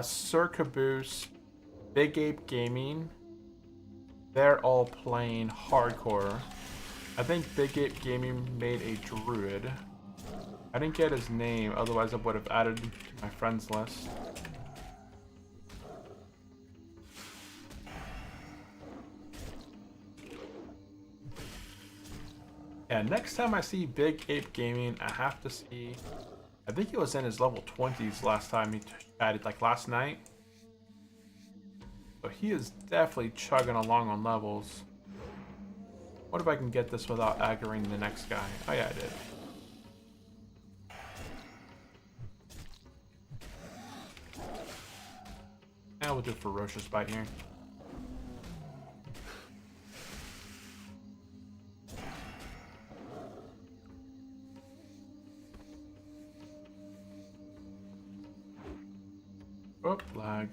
Sir Caboose, Big Ape Gaming, they're all playing hardcore. I think Big Ape Gaming made a Druid. I didn't get his name, otherwise I would have added him to my friends list. Yeah, next time I see Big Ape Gaming, I have to see... I think he was in his level 20s last time he chatted, like last night. So he is definitely chugging along on levels. What if I can get this without aggroing the next guy? Oh yeah, I did. Now we'll do Ferocious Bite here. Oh, lag.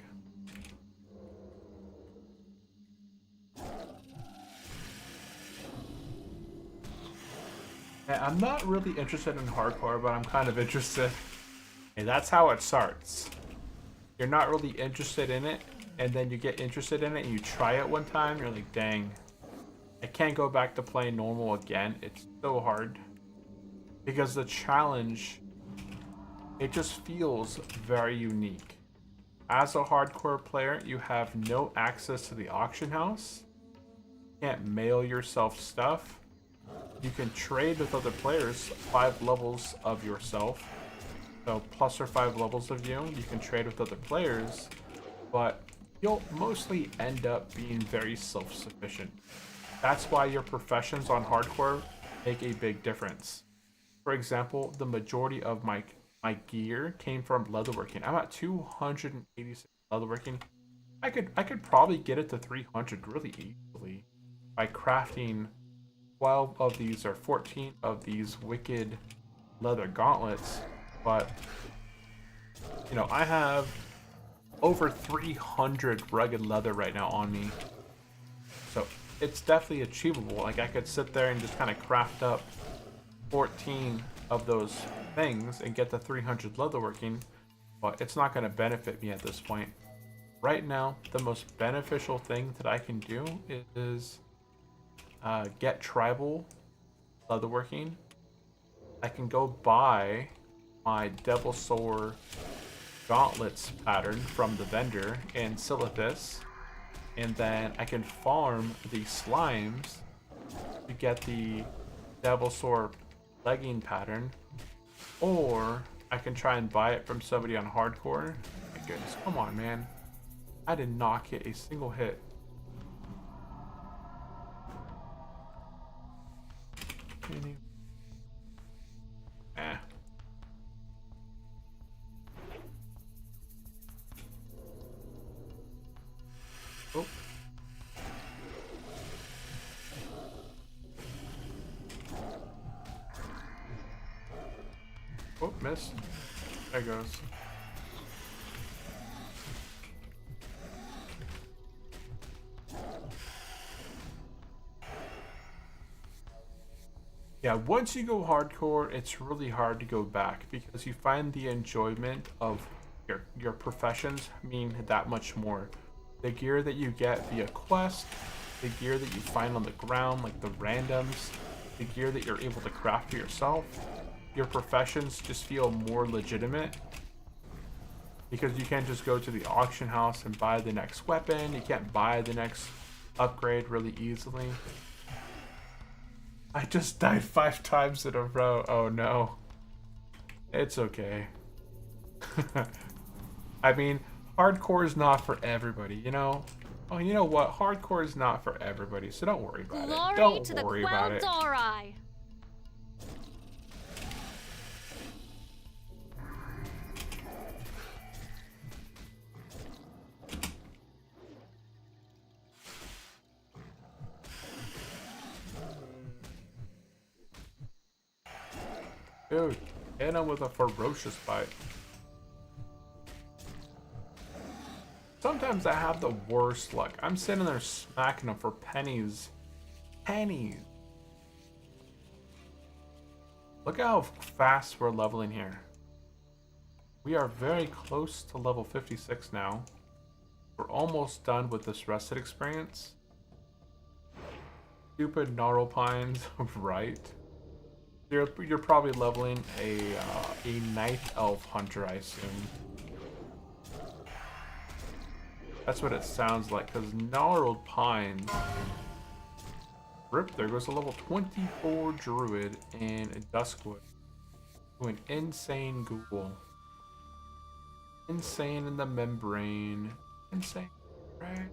I'm not really interested in hardcore, but I'm kind of interested. And that's how it starts. You're not really interested in it, and then you get interested in it, and you try it one time, you're like, dang, I can't go back to playing normal again. It's so hard. Because the challenge, it just feels very unique. As a hardcore player, you have no access to the auction house. You can't mail yourself stuff. You can trade with other players 5 levels of yourself. So plus or 5 levels of you. You can trade with other players. But you'll mostly end up being very self-sufficient. That's why your professions on hardcore make a big difference. For example, the majority of my gear came from leatherworking. I'm at 286 leatherworking. I could probably get it to 300 really easily by crafting 12 of these or 14 of these wicked leather gauntlets. But you know, I have over 300 rugged leather right now on me, so it's definitely achievable. Like, I could sit there and just kind of craft up 14 of those things and get the 300 leatherworking, but it's not going to benefit me at this point. Right now, the most beneficial thing that I can do is get tribal leatherworking. I can go buy my Devil Sword gauntlets pattern from the vendor in Silithus, and then I can farm the slimes to get the Devil Sword legging pattern, or I can try and buy it from somebody on hardcore. My goodness, come on, man. I did not get a single hit. Eh. Oh. Oh, missed. There goes. Yeah, once you go hardcore, it's really hard to go back because you find the enjoyment of your professions mean that much more. The gear that you get via quest, the gear that you find on the ground, like the randoms, the gear that you're able to craft for yourself, your professions just feel more legitimate because you can't just go to the auction house and buy the next weapon. You can't buy the next upgrade really easily. I just died 5 times in a row. Oh no. It's okay. I mean, hardcore is not for everybody, you know? Oh, you know what? Hardcore is not for everybody, so don't worry about it. Don't worry about it. Dude, hit him with a ferocious bite. Sometimes I have the worst luck. I'm sitting there smacking them for pennies. Pennies. Look how fast we're leveling here. We are very close to level 56 now. We're almost done with this rested experience. Stupid gnarl pines, right? You're probably leveling a night elf hunter, I assume. That's what it sounds like, because gnarled pines. Rip, there goes a level 24 druid and a duskwood. To an insane ghoul. Insane in the membrane. Insane, right?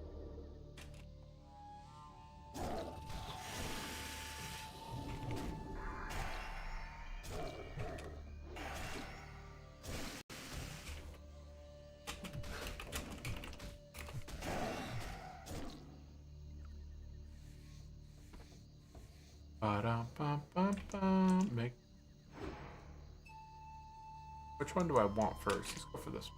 Make. Which one do I want first? Let's go for this one.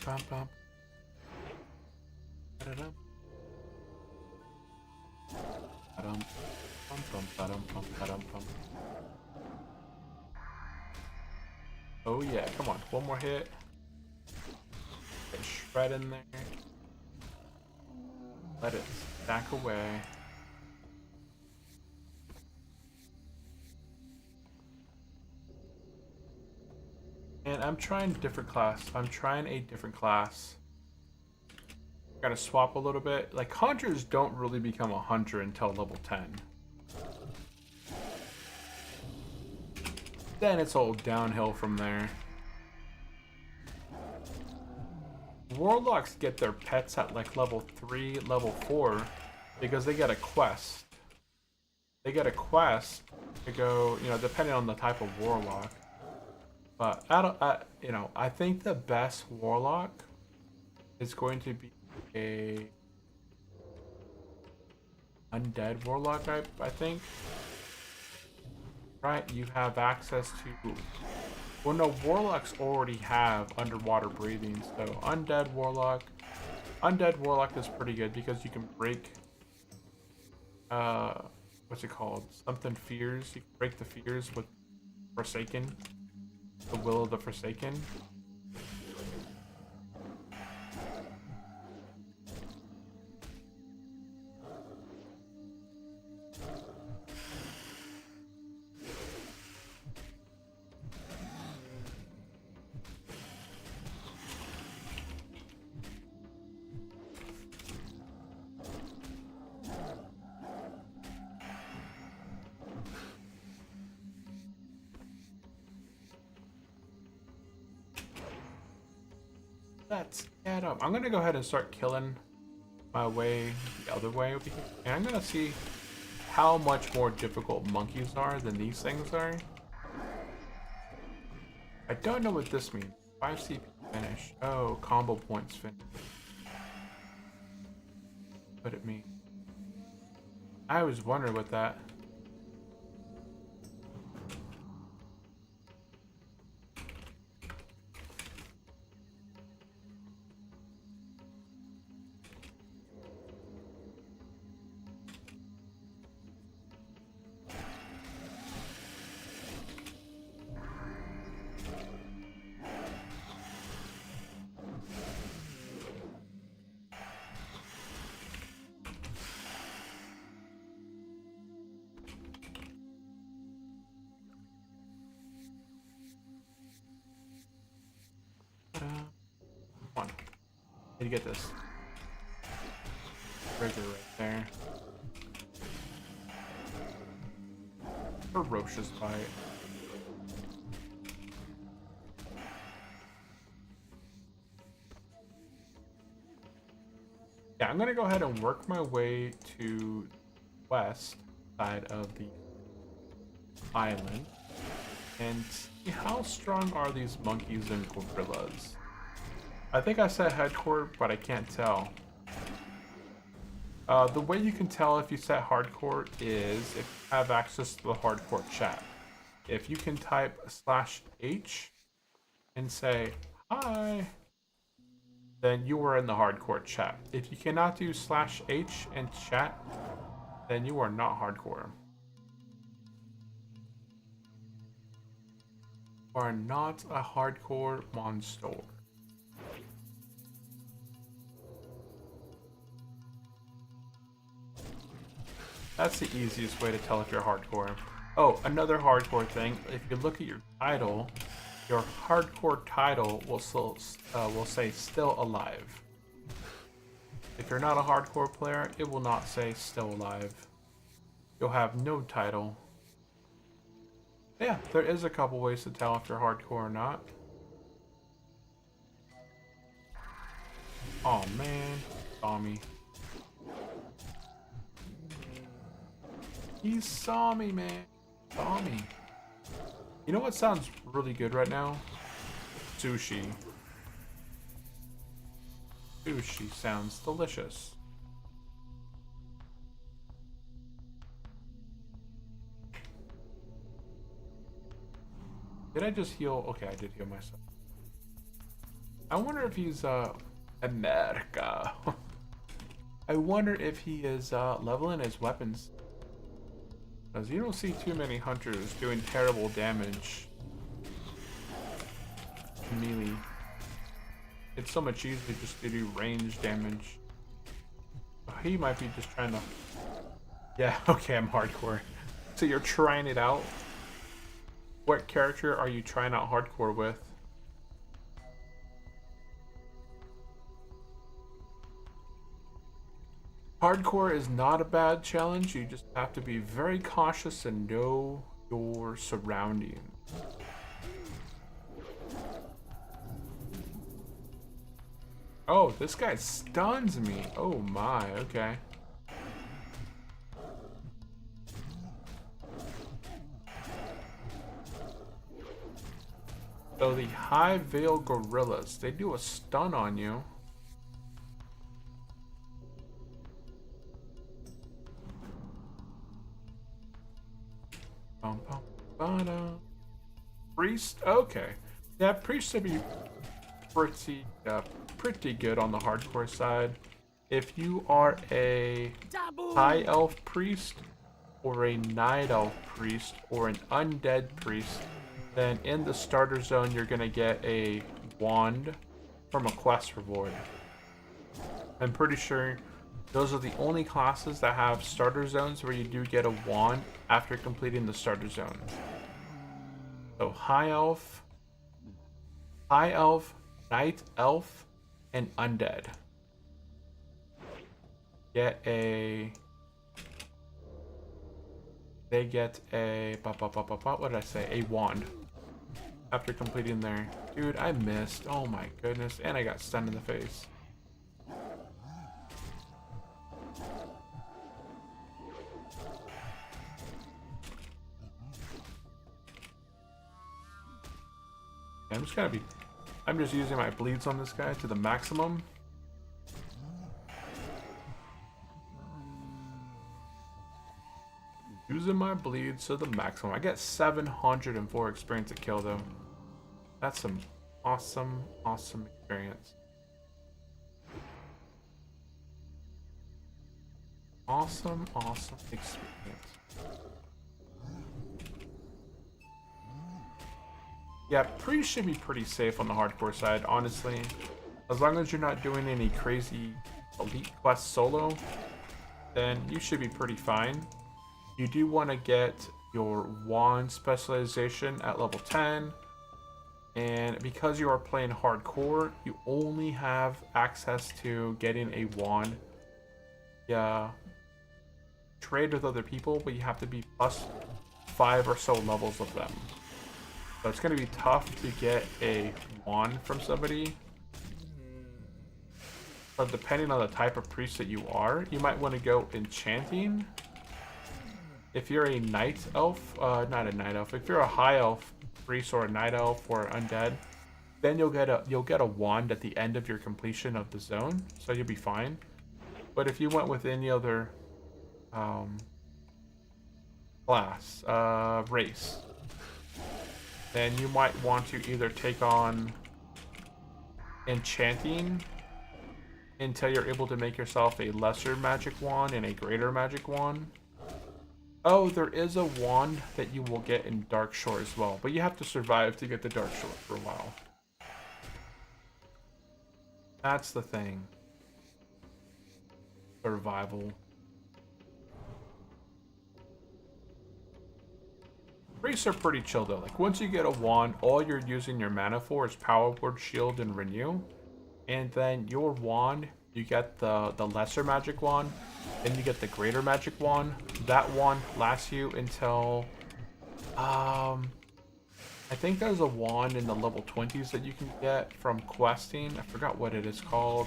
Bum, bum. Oh yeah, come on, one more hit. Get shred in there. Let it stack away. And I'm trying a different class. Gotta swap a little bit. Like, hunters don't really become a hunter until level 10. Then it's all downhill from there. Warlocks get their pets at like level 3, level 4 because they get a quest. They get a quest to go, you know, depending on the type of warlock. But I think the best warlock is going to be a undead warlock, I think. Right, you have access to... Well, no, warlocks already have underwater breathing, so undead warlock is pretty good because you can break... what's it called? Something fears. You can break the fears with Forsaken. The will of the Forsaken. Let's get them. I'm gonna go ahead and start killing my way the other way over here. And I'm gonna see how much more difficult monkeys are than these things are. I don't know what this means. 5 CP finish. Oh, combo points finish. What it means. I was wondering what that. Come on. Need to get this. Trigger right there. Ferocious bite. Yeah, I'm gonna go ahead and work my way to the west side of the island and see how strong are these monkeys and gorillas. I think I said hardcore, but I can't tell. The way you can tell if you set hardcore is if you have access to the hardcore chat. If you can type /H and say hi, then you are in the hardcore chat. If you cannot do /H and chat, then you are not hardcore. You are not a hardcore monster. That's the easiest way to tell if you're hardcore. Oh, another hardcore thing. If you look at your title, your hardcore title will say still alive. If you're not a hardcore player, it will not say still alive. You'll have no title. Yeah, there is a couple ways to tell if you're hardcore or not. Oh man, saw me. He saw me, man. Saw me. You know what sounds really good right now? Sushi. Sushi sounds delicious. Did I just heal? Okay, I did heal myself. I wonder if he's, America. I wonder if he is, leveling his weapons. Because you don't see too many hunters doing terrible damage. Melee. It's so much easier just to do range damage. He might be just trying to... Yeah, okay, I'm hardcore. So you're trying it out? What character are you trying out hardcore with? Hardcore is not a bad challenge. You just have to be very cautious and know your surroundings. Oh, this guy stuns me. Oh my, okay. So the High Veil Gorillas, they do a stun on you. Priest, okay. Yeah, priest should be pretty good on the hardcore side. If you are a high elf priest or a night elf priest or an undead priest, then in the starter zone you're gonna get a wand from a quest reward. I'm pretty sure those are the only classes that have starter zones where you do get a wand after completing the starter zone. So high elf, night elf, and undead get a... They get a... What did I say? A wand. after completing there. Dude, I missed. Oh my goodness. And I got stunned in the face. I'm just using my bleeds on this guy to the maximum. Using my bleeds to the maximum. I get 704 experience to kill though. That's some awesome, awesome experience. Awesome, awesome experience. Yeah, Priest should be pretty safe on the hardcore side, honestly. As long as you're not doing any crazy elite quest solo, then you should be pretty fine. You do want to get your wand specialization at level 10. And because you are playing hardcore, you only have access to getting a wand. Yeah. Trade with other people, but you have to be plus 5 or so levels of them. So it's going to be tough to get a wand from somebody. But depending on the type of priest that you are, you might want to go enchanting. If you're a night elf, not a night elf, if you're a high elf priest or a night elf or undead, then you'll get a wand at the end of your completion of the zone, so you'll be fine. But if you went with any other class, race, then you might want to either take on enchanting until you're able to make yourself a lesser magic wand and a greater magic wand. Oh, there is a wand that you will get in Darkshore as well, but you have to survive to get the Darkshore for a while. That's the thing. Survival. Priests are pretty chill though. Like once you get a wand, all you're using your mana for is Power Word, Shield, and Renew. And then your wand, you get the lesser magic wand, then you get the greater magic wand. That wand lasts you until I think there's a wand in the level 20s that you can get from questing. I forgot what it is called.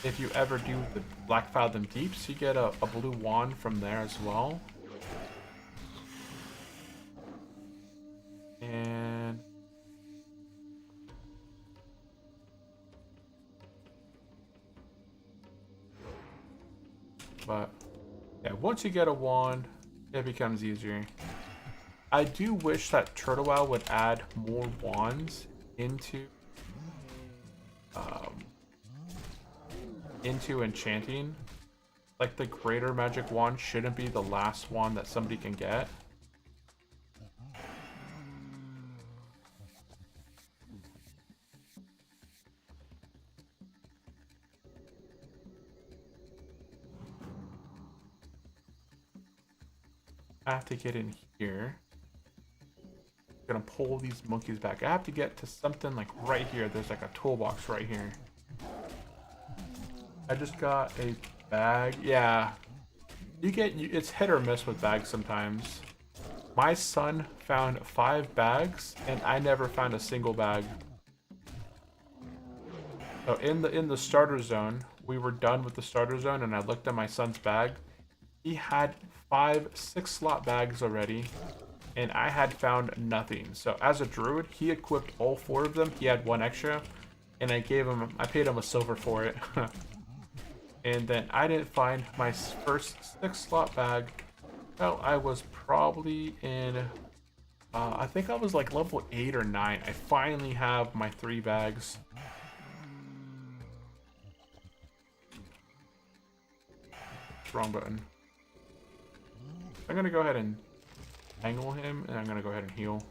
If you ever do the Black Fathom Deeps, you get a blue wand from there as well. And but yeah, once you get a wand, it becomes easier. I do wish that Turtle Owl would add more wands into enchanting. Like the greater magic wand shouldn't be the last wand that somebody can get. I have to get in here. I'm gonna pull these monkeys back. I have to get to something like right here. There's like a toolbox right here. I just got a bag. Yeah, it's hit or miss with bags sometimes. My son found 5 bags and I never found a single bag. So in the starter zone, we were done with the starter zone and I looked at my son's bag. He had 5 6-slot bags already, and I had found nothing. So as a druid, he equipped all 4 of them. He had 1 extra, and I paid him a silver for it. And then I didn't find my first 6-slot bag. Well, I was probably in, I think I was like level 8 or 9. I finally have my 3 bags. Wrong button. I'm gonna go ahead and angle him, and I'm gonna go ahead and heal.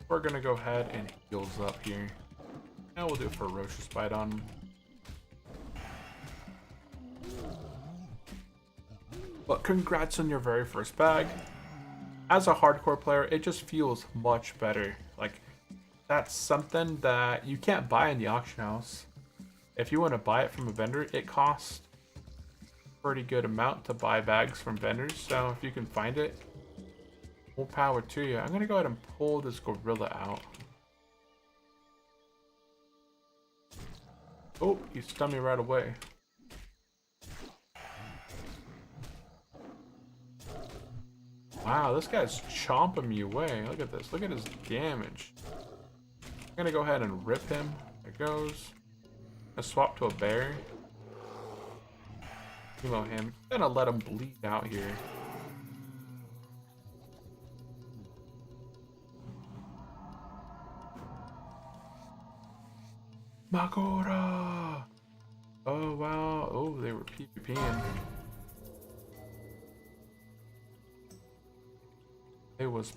We're gonna go ahead and heals up here. Now we'll do a ferocious bite on him. But congrats on your very first bag. as a hardcore player, it just feels much better. Like, that's something that you can't buy in the auction house. If you want to buy it from a vendor, it costs a pretty good amount to buy bags from vendors. So if you can find it, more power to you. I'm going to go ahead and pull this gorilla out. Oh, he stunned me right away. Wow, this guy's chomping me away. Look at this. Look at his damage. I'm going to go ahead and rip him. There goes. I swap to a bear. Emo him. I'm gonna let him bleed out here. Makora! Oh wow. Oh, they were PvPing. It was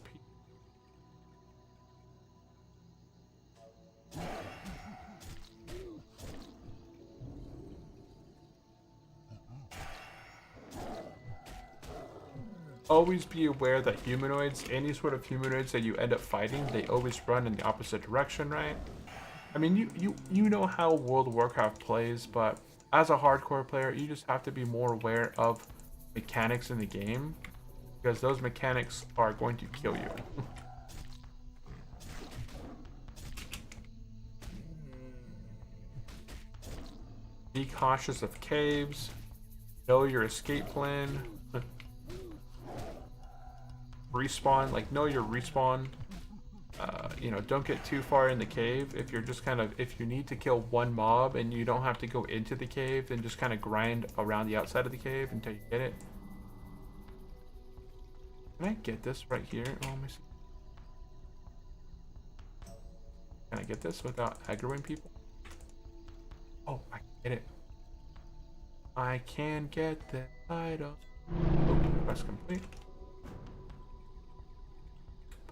always be aware that humanoids, any sort of humanoids that you end up fighting, they always run in the opposite direction, right? I mean, you know how World of Warcraft plays, but as a hardcore player, you just have to be more aware of mechanics in the game, because those mechanics are going to kill you. Be cautious of caves. Know your escape plan. Respawn, like know your respawn. You know, don't get too far in the cave. If you're just kind of, if you need to kill one mob and you don't have to go into the cave, then just kind of grind around the outside of the cave until you get it. Can I get this right here? Oh, let me see. Can I get this without aggroing people? Oh, I can get it. I can get the item. Oh, quest complete.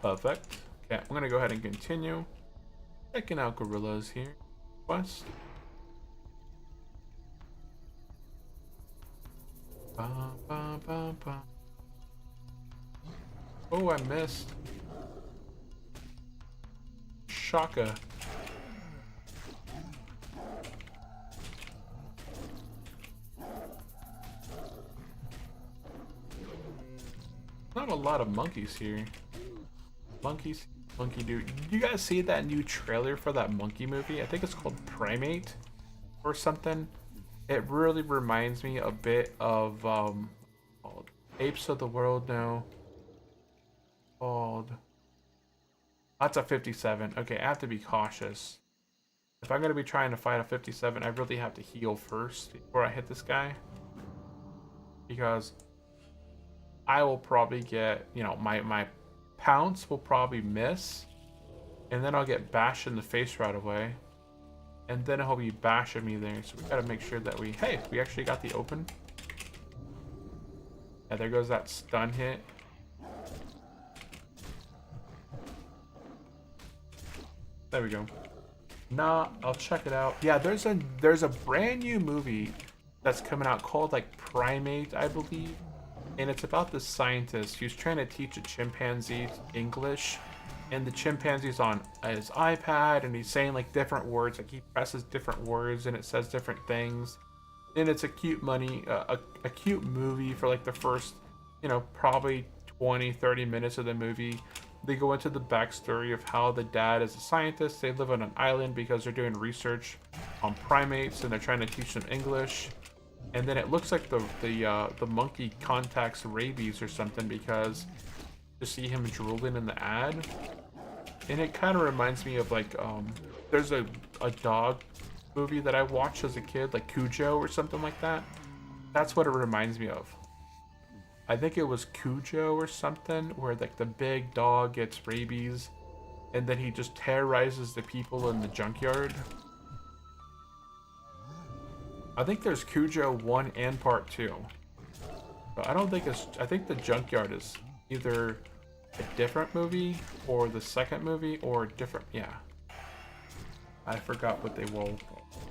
Perfect. Okay, I'm gonna go ahead and continue. Checking out gorillas here. Quest. Bum, bum, bum, bum. Oh, I missed. Shaka. Not a lot of monkeys here. Monkeys, monkey dude. Did you guys see that new trailer for that monkey movie? I think it's called Primate or something. It really reminds me a bit of called Apes of the World now. Called, that's a 57. Okay, I have to be cautious. If I'm gonna be trying to fight a 57, I really have to heal first before I hit this guy, because I will probably get, you know, my pounce will probably miss, and then I'll get bashed in the face right away, and then he'll be bashing me there. So we gotta make sure that we actually got the open. Yeah, there goes that stun hit. There we go. Nah, I'll check it out. Yeah, there's a brand new movie that's coming out called like Primate, I believe. And it's about this scientist who's trying to teach a chimpanzee English, and the chimpanzee's on his iPad and he's saying like different words, like he presses different words and it says different things. And it's a cute a cute movie for like the first, you know, probably 20-30 minutes of the movie. They go into the backstory of how the dad is a scientist. They live on an island because they're doing research on primates and they're trying to teach them English. And then it looks like the monkey contacts rabies or something, because you see him drooling in the ad. And it kind of reminds me of like there's a dog movie that I watched as a kid, like Cujo or something like that. That's what it reminds me of. I think it was Cujo or something, where like the big dog gets rabies and then he just terrorizes the people in the junkyard. I think there's Cujo 1 and part 2. But I don't think it's, I think the junkyard is either a different movie or the second movie or different, yeah. I forgot what they were,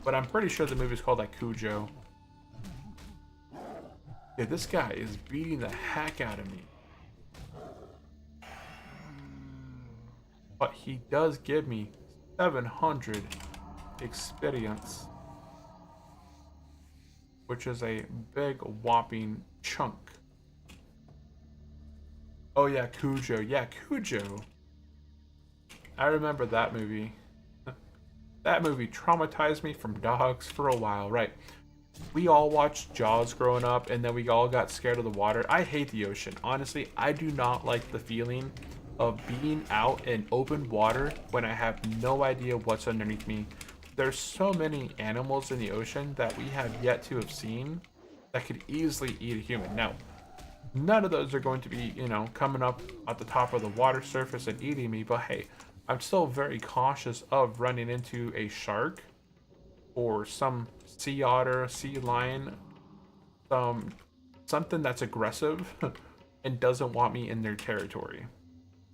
but I'm pretty sure the movie's called like Cujo. Yeah, this guy is beating the heck out of me. but he does give me 700 experience, which is a big whopping chunk. Oh yeah, Cujo. Yeah, Cujo. I remember that movie. That movie traumatized me from dogs for a while, right? We all watched Jaws growing up, and then we all got scared of the water. I hate the ocean. Honestly, I do not like the feeling of being out in open water when I have no idea what's underneath me. There's so many animals in the ocean that we have yet to have seen that could easily eat a human. Now, none of those are going to be, you know, coming up at the top of the water surface and eating me, but hey, I'm still very cautious of running into a shark or some sea otter, sea lion, something that's aggressive and doesn't want me in their territory.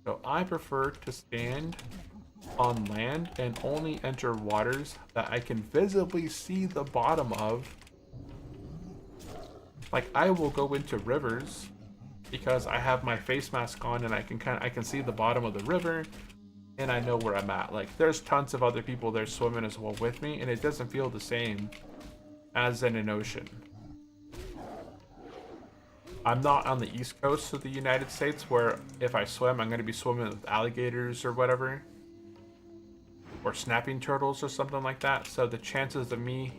So I prefer to stand on land and only enter waters that I can visibly see the bottom of. Like, I will go into rivers because I have my face mask on and I can see the bottom of the river and I know where I'm at. Like, there's tons of other people there swimming as well with me, and it doesn't feel the same as in an ocean. I'm not on the east coast of the United States where if I swim, I'm going to be swimming with alligators or whatever, or snapping turtles or something like that. So the chances of me,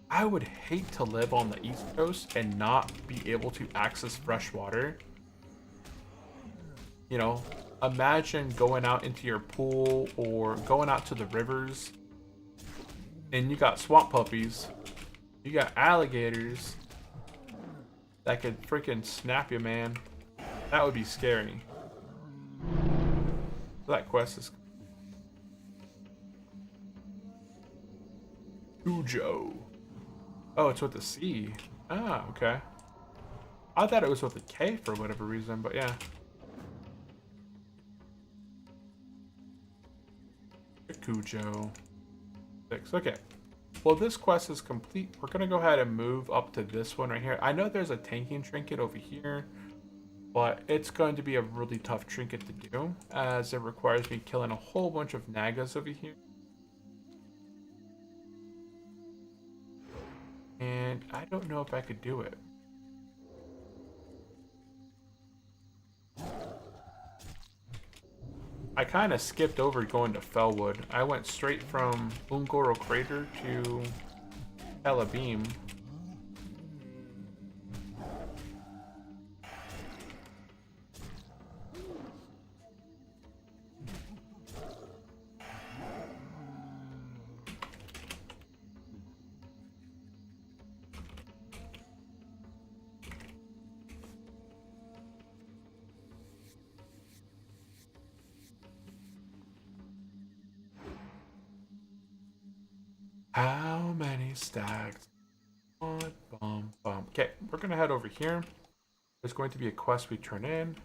I would hate to live on the east coast and not be able to access fresh water. You know, imagine going out into your pool or going out to the rivers and you got swamp puppies, you got alligators that could freaking snap you, man. That would be scary. That quest is Cujo. Oh, it's with the C. Ah, okay. I thought it was with a K for whatever reason, but yeah. Cujo. 6. Okay. Well, this quest is complete. We're gonna go ahead and move up to this one right here. I know there's a tanking trinket over here, but it's going to be a really tough trinket to do, as it requires me killing a whole bunch of nagas over here. And I don't know if I could do it. I kind of skipped over going to Fellwood. I went straight from Ungoro Crater to Beam. How many stacks? Bum, bum. Okay, we're gonna head over here. There's going to be a quest we turn in.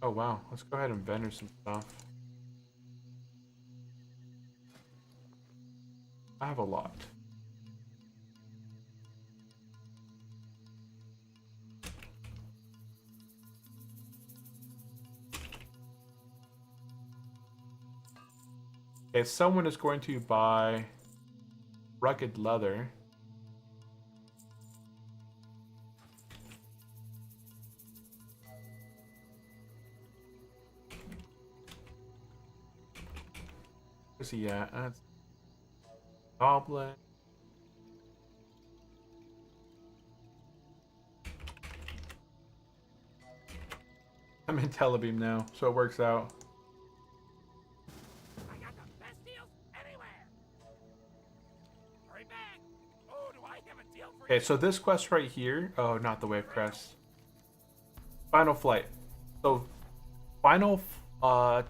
Oh wow, let's go ahead and vendor some stuff. I have a lot. Okay, someone is going to buy rugged leather. Where's he at? That's goblin. I'm in Telebeam now, so it works out. Okay, so this quest right here, oh, not the wave crest. Final flight. So, final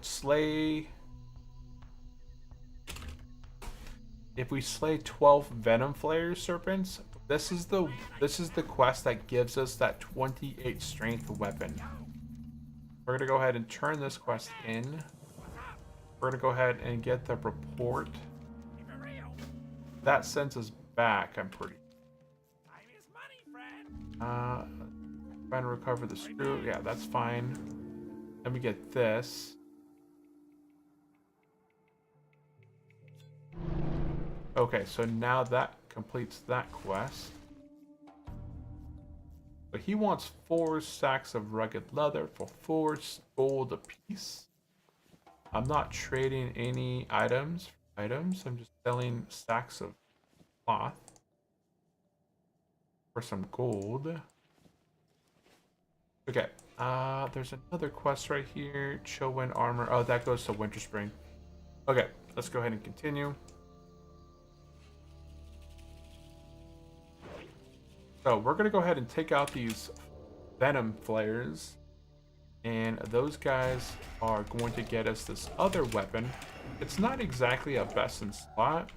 slay. If we slay 12 venom flare serpents, this is the quest that gives us that 28 strength weapon. We're gonna go ahead and turn this quest in. We're gonna go ahead and get the report. That sends us back, I'm pretty. Trying to recover the screw. Yeah, that's fine. Let me get this. Okay, so now that completes that quest. But he wants 4 sacks of rugged leather for 4 gold apiece. I'm not trading any items. I'm just selling stacks of cloth for some gold. Okay. There's another quest right here. Chill Wind armor. Oh, that goes to Winter Spring. Okay, let's go ahead and continue. So we're gonna go ahead and take out these venom flares, and those guys are going to get us this other weapon. It's not exactly a best in slot.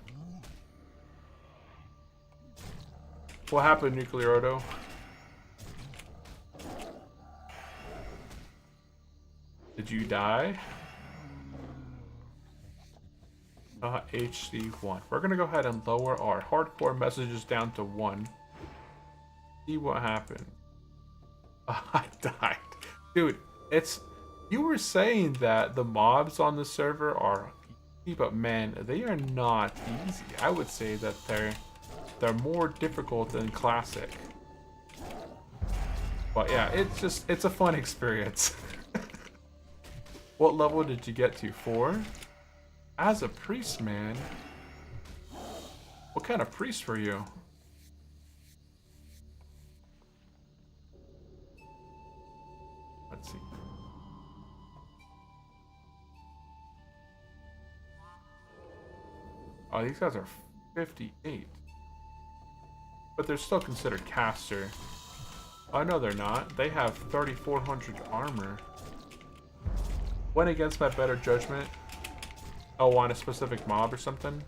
What happened, Nuclear Odo? Did you die? HC1. We're gonna go ahead and lower our hardcore messages down to 1. See what happened. I died. Dude, you were saying that the mobs on the server are easy, but man, they are not easy. I would say that they're more difficult than classic. But yeah, it's a fun experience. What level did you get to? 4? As a priest, man. What kind of priest were you? Let's see. Oh, these guys are 58. But they're still considered caster. Oh, no, they're not. They have 3,400 armor. Went against my better judgment. Oh, on a specific mob or something?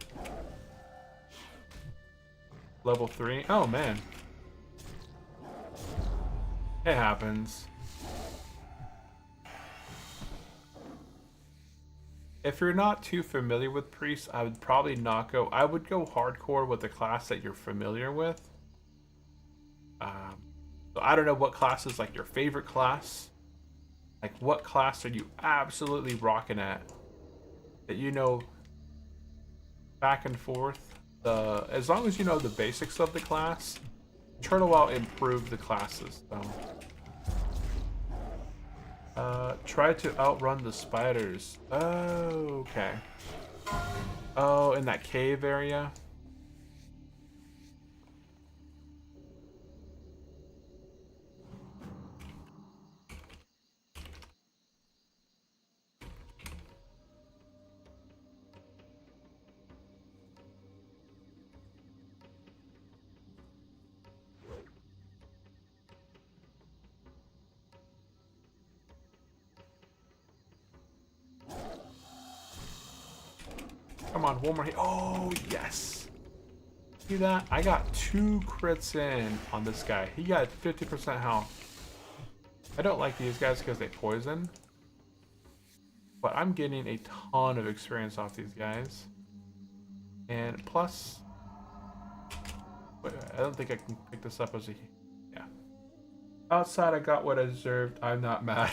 Level 3? Oh, man. It happens. If you're not too familiar with priests, I would probably not go. I would go hardcore with the class that you're familiar with. So I don't know what class is like your favorite class. Like, what class are you absolutely rocking at? That you know back and forth. As long as you know the basics of the class, Turtle will improve the classes. So. Try to outrun the spiders. Oh, okay. Oh, in that cave area. Come on, one more hit. Oh, yes. See that? I got 2 crits in on this guy. He got 50% health. I don't like these guys because they poison. But I'm getting a ton of experience off these guys. And plus... Wait, I don't think I can pick this up as a... Yeah. Outside, I got what I deserved. I'm not mad.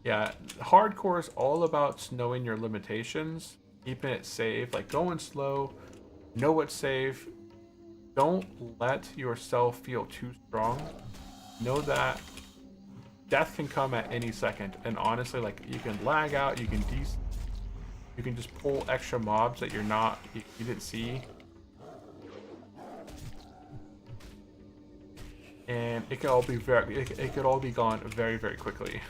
Yeah, hardcore is all about knowing your limitations, keeping it safe, like going slow, know what's safe. Don't let yourself feel too strong. Know that death can come at any second, and honestly, like, you can lag out, you can just pull extra mobs that you didn't see, and it could all be it could all be gone very, very quickly.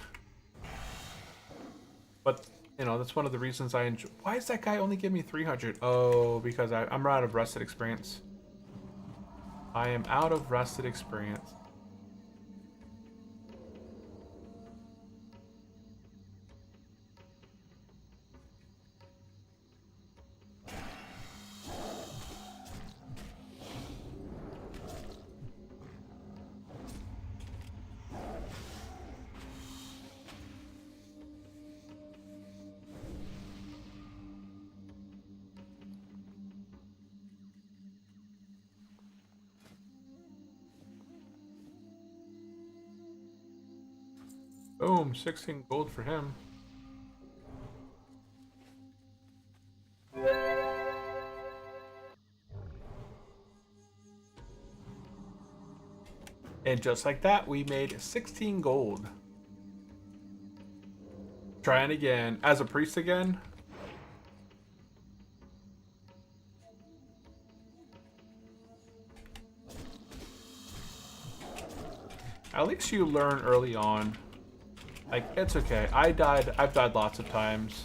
But, you know, that's one of the reasons I enjoy... Why is that guy only giving me 300? Oh, because I'm out of rested experience. I am out of rested experience. Boom, 16 gold for him. And just like that, we made 16 gold. Trying again. As a priest again. At least you learn early on. Like, it's okay. I've died lots of times.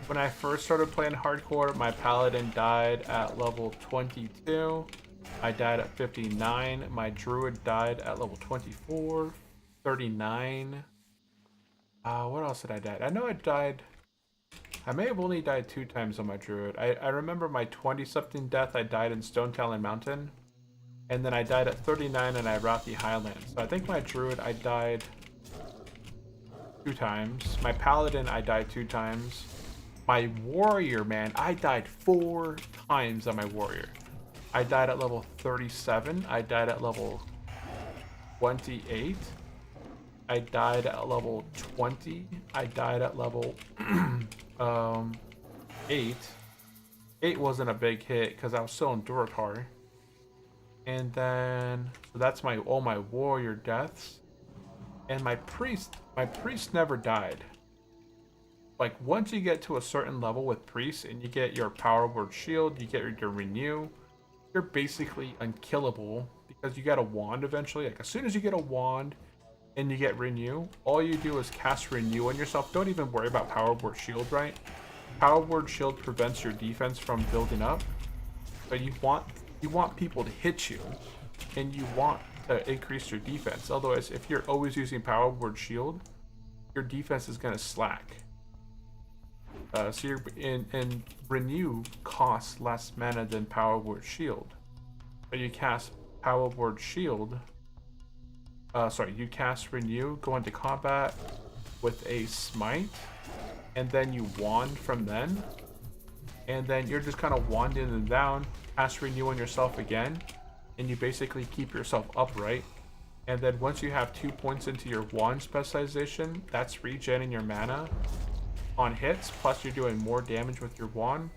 When I first started playing hardcore, my paladin died at level 22. I died at 59. My druid died at level 24, 39. What else did I die? I know I died. I may have only died 2 times on my druid. I remember my 20-something death. I died in Stone Talon Mountain. And then I died at 39 in Irathi Highlands. So I think my druid, I died 2 times. My paladin, I died 2 times. My warrior, man, I died 4 times on my warrior. I died at level 37. I died at level 28. I died at level 20. I died at level 8. 8 wasn't a big hit because I was still in Durotar. And then, so that's all my warrior deaths. And my priest never died. Like, once you get to a certain level with priests and you get your power word shield, you get your renew, you're basically unkillable because you get a wand eventually. Like, as soon as you get a wand and you get renew, all you do is cast renew on yourself. Don't even worry about power word shield, right? Power word shield prevents your defense from building up. But you want people to hit you, and you want to increase your defense. Otherwise, if you're always using power word shield, your defense is going to slack. So you're in renew costs less mana than power word shield. So you cast power word shield. You cast renew, go into combat with a smite, and then you wand from then. And then you're just kind of wanding them down, cast renew on yourself again, and you basically keep yourself upright. And then once you have 2 points into your wand specialization, that's regenerating your mana on hits, plus you're doing more damage with your wand.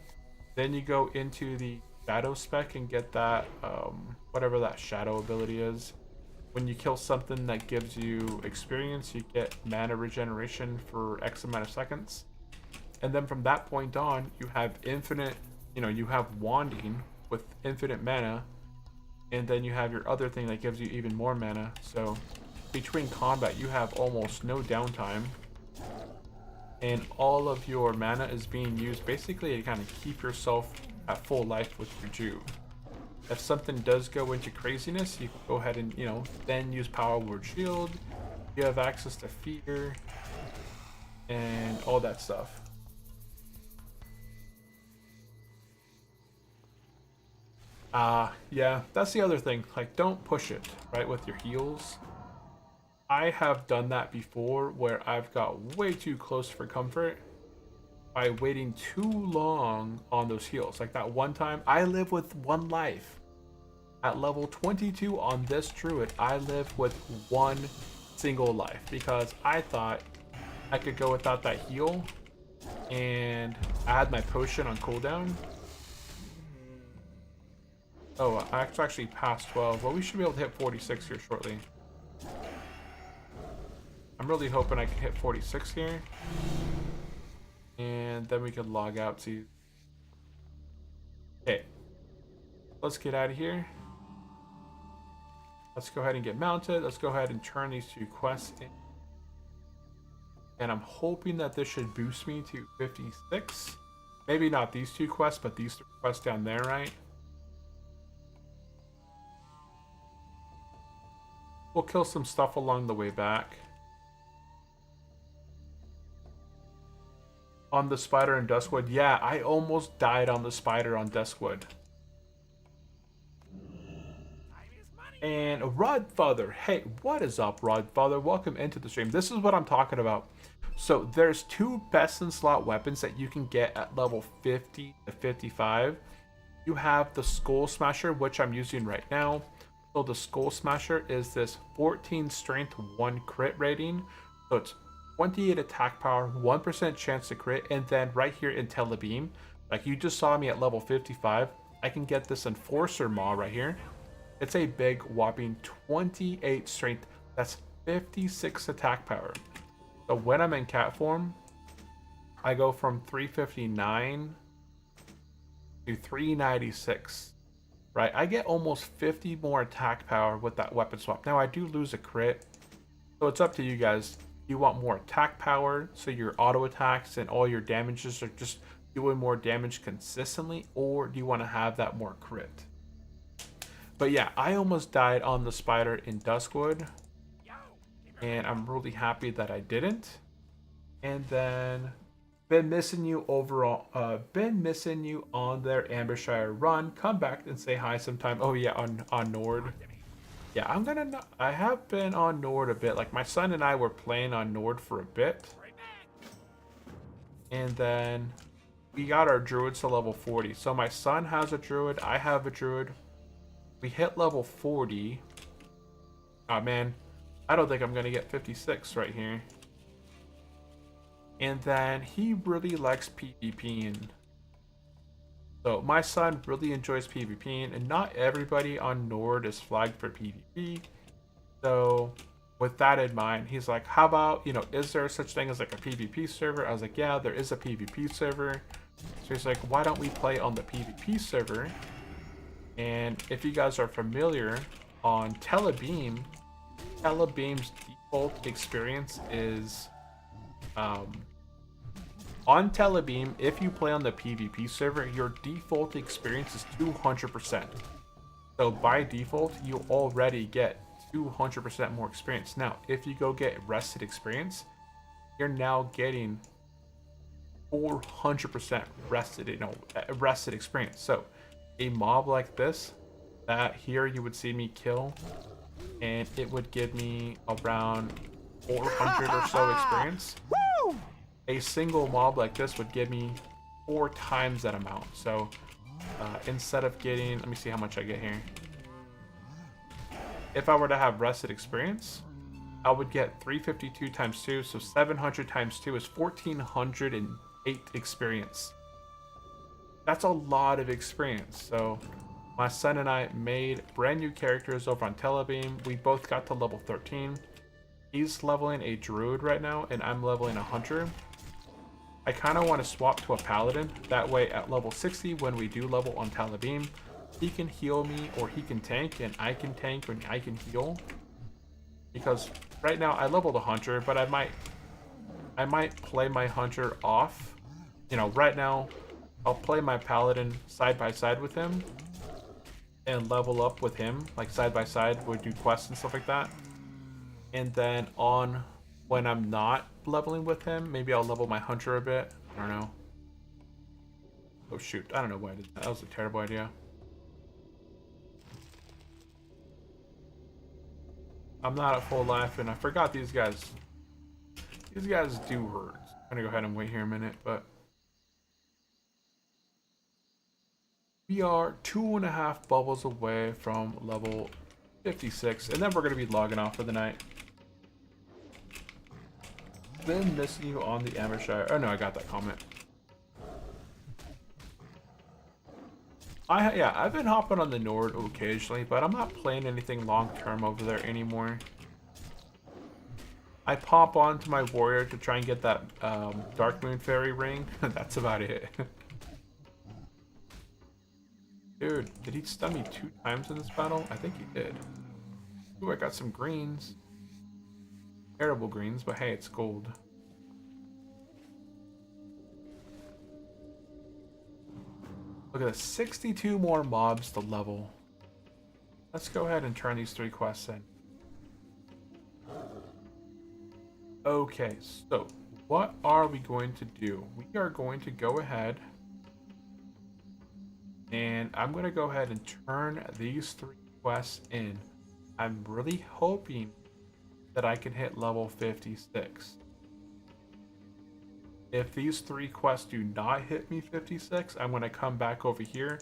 Then you go into the shadow spec and get that, whatever that shadow ability is. When you kill something that gives you experience, you get mana regeneration for X amount of seconds. And then from that point on, you have infinite, you have wanding with infinite mana. And then you have your other thing that gives you even more mana. So between combat, you have almost no downtime. And all of your mana is being used basically to kind of keep yourself at full life with your Jew. If something does go into craziness, you can go ahead and, then use power word shield. You have access to fear and all that stuff. Yeah, that's the other thing. Like, don't push it, right, with your heals. I have done that before where I've got way too close for comfort by waiting too long on those heals. Like that one time, I live with 1 life. At level 22 on this druid, I live with 1 single life because I thought I could go without that heal, and I had my potion on cooldown. Oh, I actually passed 12. Well, we should be able to hit 46 here shortly. I'm really hoping I can hit 46 here. And then we can log out, see. Okay. Let's get out of here. Let's go ahead and get mounted. Let's go ahead and turn these 2 quests in. And I'm hoping that this should boost me to 56. Maybe not these 2 quests, but these 3 quests down there, right? We'll kill some stuff along the way back. On the spider in Duskwood. Yeah, I almost died on the spider on Duskwood. And Rodfather. Hey, what is up, Rodfather? Welcome into the stream. This is what I'm talking about. So there's 2 best in slot weapons that you can get at level 50 to 55. You have the Skull Smasher, which I'm using right now. So the Skull Smasher is this 14 strength 1 crit rating. So it's 28 attack power, 1% chance to crit, and then right here in Telebeam, like you just saw me at level 55, I can get this Enforcer Maw right here. It's a big whopping 28 strength. That's 56 attack power. So when I'm in cat form, I go from 359 to 396, right? I get almost 50 more attack power with that weapon swap. Now I do lose a crit, so it's up to you guys. You want more attack power, so your auto attacks and all your damages are just doing more damage consistently, or do you want to have that more crit? But yeah, I almost died on the spider in Duskwood, and I'm really happy that I didn't. And then been missing you overall. Been missing you on their Ambershire run. Come back and say hi sometime. Oh yeah, on Nord. Yeah, I have been on Nord a bit. Like my son and I were playing on Nord for a bit, and then we got our druids to level 40. So my son has a druid. I have a druid. We hit level 40. Oh man, I don't think I'm gonna get 56 right here. And then he really likes PvPing. So my son really enjoys PvPing, and not everybody on Nord is flagged for PvP. So with that in mind, he's like, how about, you know, is there such thing as like a PvP server? I was like, yeah, there is a PvP server. So he's like, why don't we play on the PvP server? And if you guys are familiar, on Telebeam's default experience is on Telebeam, if you play on the PvP server, your default experience is 200%. So by default, you already get 200% more experience. Now, if you go get rested experience, you're now getting 400% rested experience. So a mob like this, that here you would see me kill, and it would give me around 400 or so experience. A single mob like this would give me 4 times that amount. So instead of getting, let me see how much I get here. If I were to have rested experience, I would get 352 times 2, so 700 times 2 is 1408 experience. That's a lot of experience. So my son and I made brand new characters over on Telebeam. We both got to level 13. He's leveling a druid right now, and I'm leveling a hunter. I kind of want to swap to a paladin. That way at level 60, when we do level on Telebeam, he can heal me, or he can tank, and I can tank and I can heal. Because right now I leveled a hunter, but I might play my hunter off. You know, right now I'll play my paladin side by side with him and level up with him, like side by side. We'll do quests and stuff like that. And then on when I'm not leveling with him, maybe I'll level my hunter a bit. I don't know. Oh shoot, I don't know why I did that. That was a terrible idea. I'm not at full life, and I forgot these guys. These guys do hurt. I'm gonna go ahead and wait here a minute, but we are 2.5 bubbles away from level 56, and then we're gonna be logging off for the night. Been missing you on the Ambershire. Oh no, I got that comment. I've been hopping on the Nord occasionally, but I'm not playing anything long term over there anymore. I pop onto my warrior to try and get that Dark Moon Fairy ring. That's about it. Dude, did he stun me 2 times in this battle? I think he did. Ooh, I got some greens. Terrible greens, but hey, it's gold. Look at this, 62 more mobs to level. Let's go ahead and turn these 3 quests in. Okay, so what are we going to do? We are going to go ahead and I'm going to go ahead and turn these 3 quests in. I'm really hoping that I can hit level 56. If these 3 quests do not hit me 56, I'm going to come back over here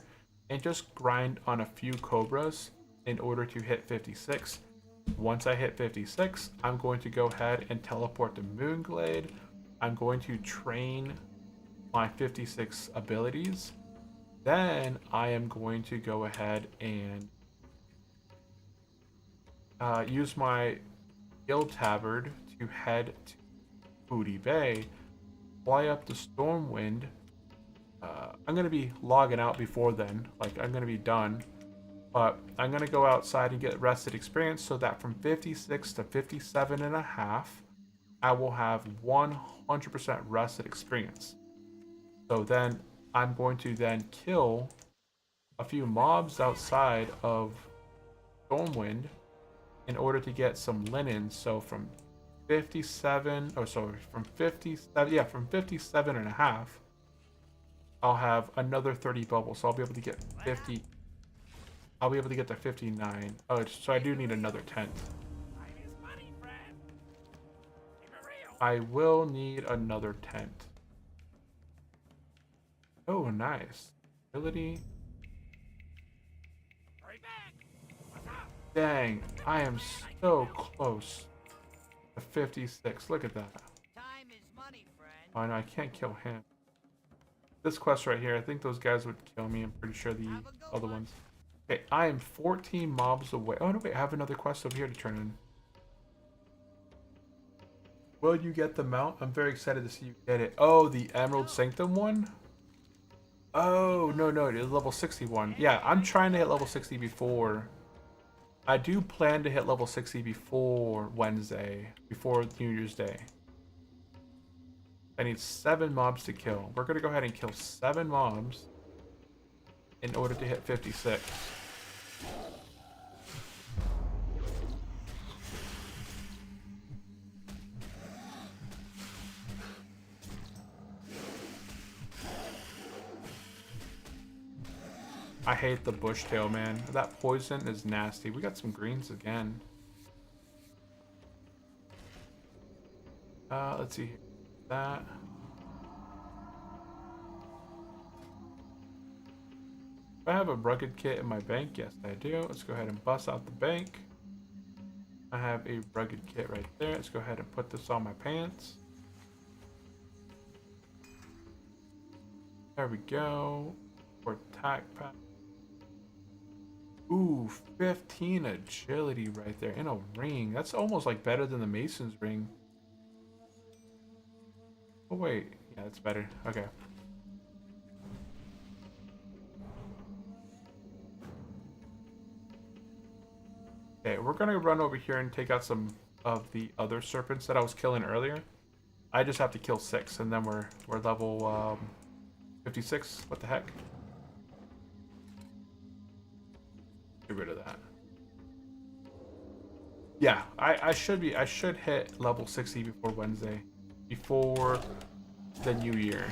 and just grind on a few cobras in order to hit 56. Once I hit 56, I'm going to go ahead and teleport to Moonglade. I'm going to train my 56 abilities. Then I am going to go ahead and use my Guild Tabard to head to Booty Bay, fly up to Stormwind. I'm going to be logging out before then, like I'm going to be done. But I'm going to go outside and get rested experience so that from 56 to 57 and a half, I will have 100% rested experience. So then I'm going to then kill a few mobs outside of Stormwind in order to get some linen. So from 57, oh sorry, from 57, yeah, from 57 and a half, I'll have another 30 bubbles. So I'll be able to get 50. I'll be able to get to 59. Oh, so I do need another tent. I will need another tent. Oh, nice. Ability. Dang, I am so close to 56. Look at that. Oh, no, I can't kill him. This quest right here, I think those guys would kill me. I'm pretty sure the other ones. Okay, I am 14 mobs away. Oh, no, wait, I have another quest over here to turn in. Will you get the mount? I'm very excited to see you get it. Oh, the Emerald Sanctum one? Oh, no, it is level 61. Yeah, I'm trying to hit level 60 before. I do plan to hit level 60 before Wednesday, before New Year's Day. I need 7 mobs to kill. We're going to go ahead and kill 7 mobs in order to hit 56. I hate the bushtail, man. That poison is nasty. We got some greens again. Let's see here. That. Do I have a rugged kit in my bank? Yes, I do. Let's go ahead and bust out the bank. I have a rugged kit right there. Let's go ahead and put this on my pants. There we go. For attack pack. Ooh, 15 agility right there in a ring. That's almost like better than the Mason's ring. Oh wait, yeah, that's better. Okay. Okay, we're gonna run over here and take out some of the other serpents that I was killing earlier. I just have to kill 6, and then we're level 56. What the heck? Get rid of that. Yeah, I should hit level 60 before Wednesday, before the new year.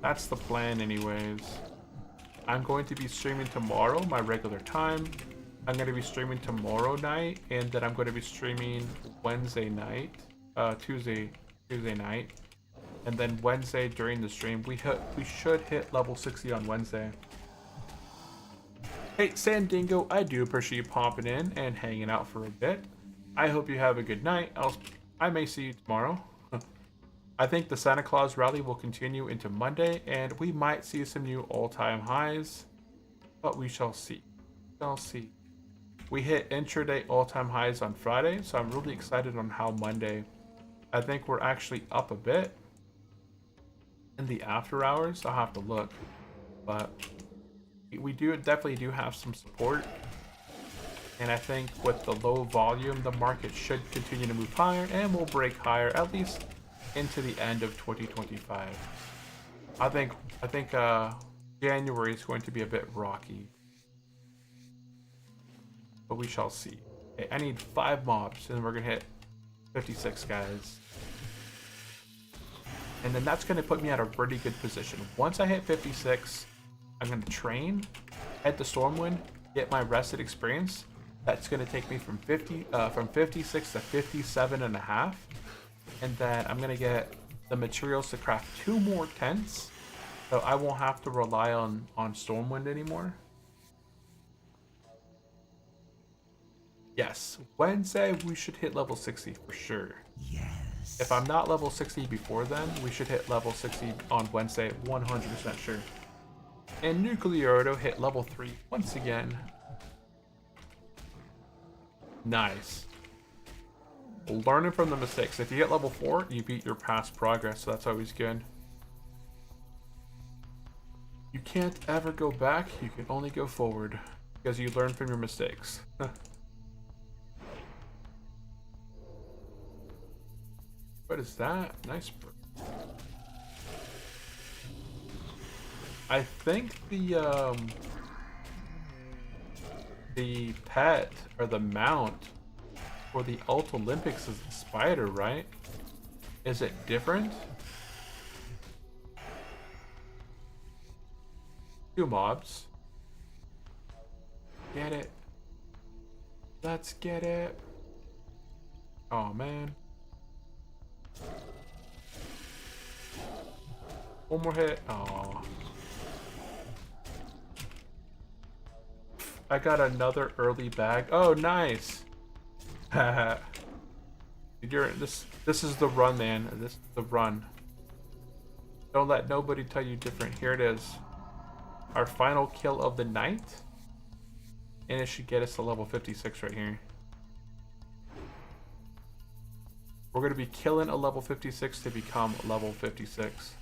That's the plan anyways. I'm going to be streaming tomorrow, my regular time. I'm going to be streaming tomorrow night, and then I'm going to be streaming Wednesday night, Tuesday night, and then Wednesday during the stream. We should hit level 60 on Wednesday. Hey, Sandingo, I do appreciate you popping in and hanging out for a bit. I hope you have a good night. I may see you tomorrow. I think the Santa Claus rally will continue into Monday, and we might see some new all-time highs, but we shall see. We hit intraday all-time highs on Friday, so I'm really excited on how Monday. I think we're actually up a bit in the after hours. I'll have to look, but we definitely do have some support, and I think with the low volume, the market should continue to move higher, and will break higher at least into the end of 2025. I think January is going to be a bit rocky, but we shall see. Okay, I need 5 mobs, and we're gonna hit 56 guys, and then that's gonna put me at a pretty good position. Once I hit 56, I'm going to train, head to Stormwind, get my rested experience. That's going to take me from 56 to 57 and a half. And then I'm going to get the materials to craft 2 more tents. So I won't have to rely on Stormwind anymore. Yes, Wednesday we should hit level 60 for sure. Yes. If I'm not level 60 before then, we should hit level 60 on Wednesday, 100% sure. And Nuclear Auto hit level 3 once again. Nice. Learning from the mistakes. If you hit level 4, you beat your past progress, so that's always good. You can't ever go back, you can only go forward. Because you learn from your mistakes. What is that? Nice bird. I think the pet or the mount for the Ult Olympics is the spider, right? Is it different? 2 mobs. Get it. Let's get it. Oh man. One more hit. Oh. I got another early bag. Oh, nice. This is the run, man. This is the run. Don't let nobody tell you different. Here it is. Our final kill of the night. And it should get us to level 56 right here. We're going to be killing a level 56 to become level 56.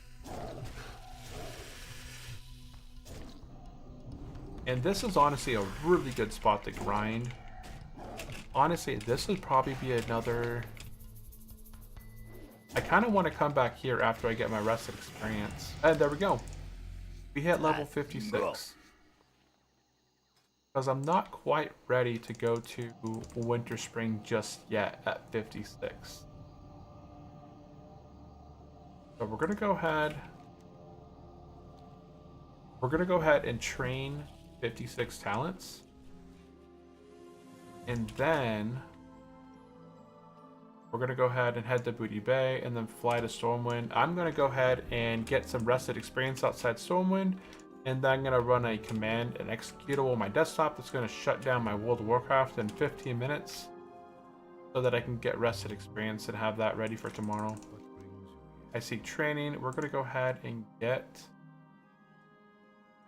And this is honestly a really good spot to grind. Honestly, this would probably be another... I kind of want to come back here after I get my rested experience. And there we go. We hit level 56. Because I'm not quite ready to go to Winter Spring just yet at 56. So we're going to go ahead. We're going to go ahead and train 56 talents. And then we're going to go ahead and head to Booty Bay and then fly to Stormwind. I'm going to go ahead and get some rested experience outside Stormwind. And then I'm going to run a command and executable on my desktop that's going to shut down my World of Warcraft in 15 minutes. So that I can get rested experience and have that ready for tomorrow. I see training. We're going to go ahead and get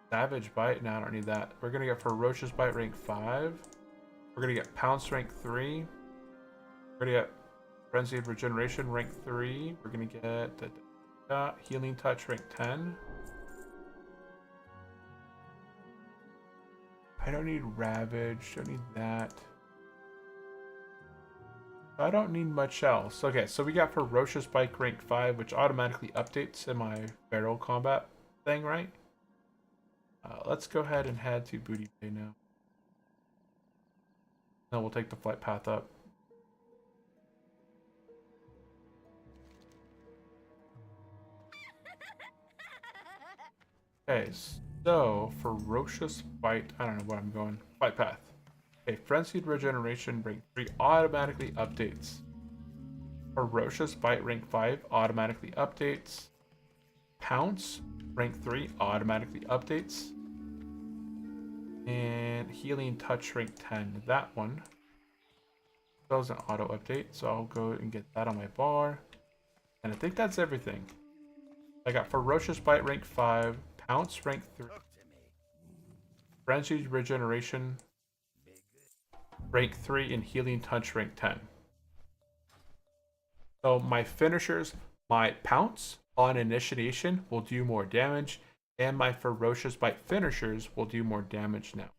Savage Bite. No, I don't need that. We're going to get Ferocious Bite rank 5. We're going to get Pounce rank 3. We're going to get Frenzied Regeneration rank 3. We're going to get Healing Touch rank 10. I don't need Ravage. Don't need that. I don't need much else. Okay, so we got Ferocious Bite rank 5, which automatically updates in my barrel combat thing, right? Let's go ahead and head to Booty Bay now. Then we'll take the flight path up. Okay, so Ferocious Bite. I don't know where I'm going. Flight path. Okay, Frenzied Regeneration rank 3 automatically updates. Ferocious Bite rank 5 automatically updates. Pounce rank 3 automatically updates. And Healing Touch rank 10. That one doesn't auto update, so I'll go and get that on my bar. And I think that's everything. I got Ferocious Bite rank 5, Pounce rank 3, Frenzied Regeneration rank 3, and Healing Touch rank 10. So my finishers, my Pounce on initiation will do more damage, and my Ferocious Bite finishers will do more damage now.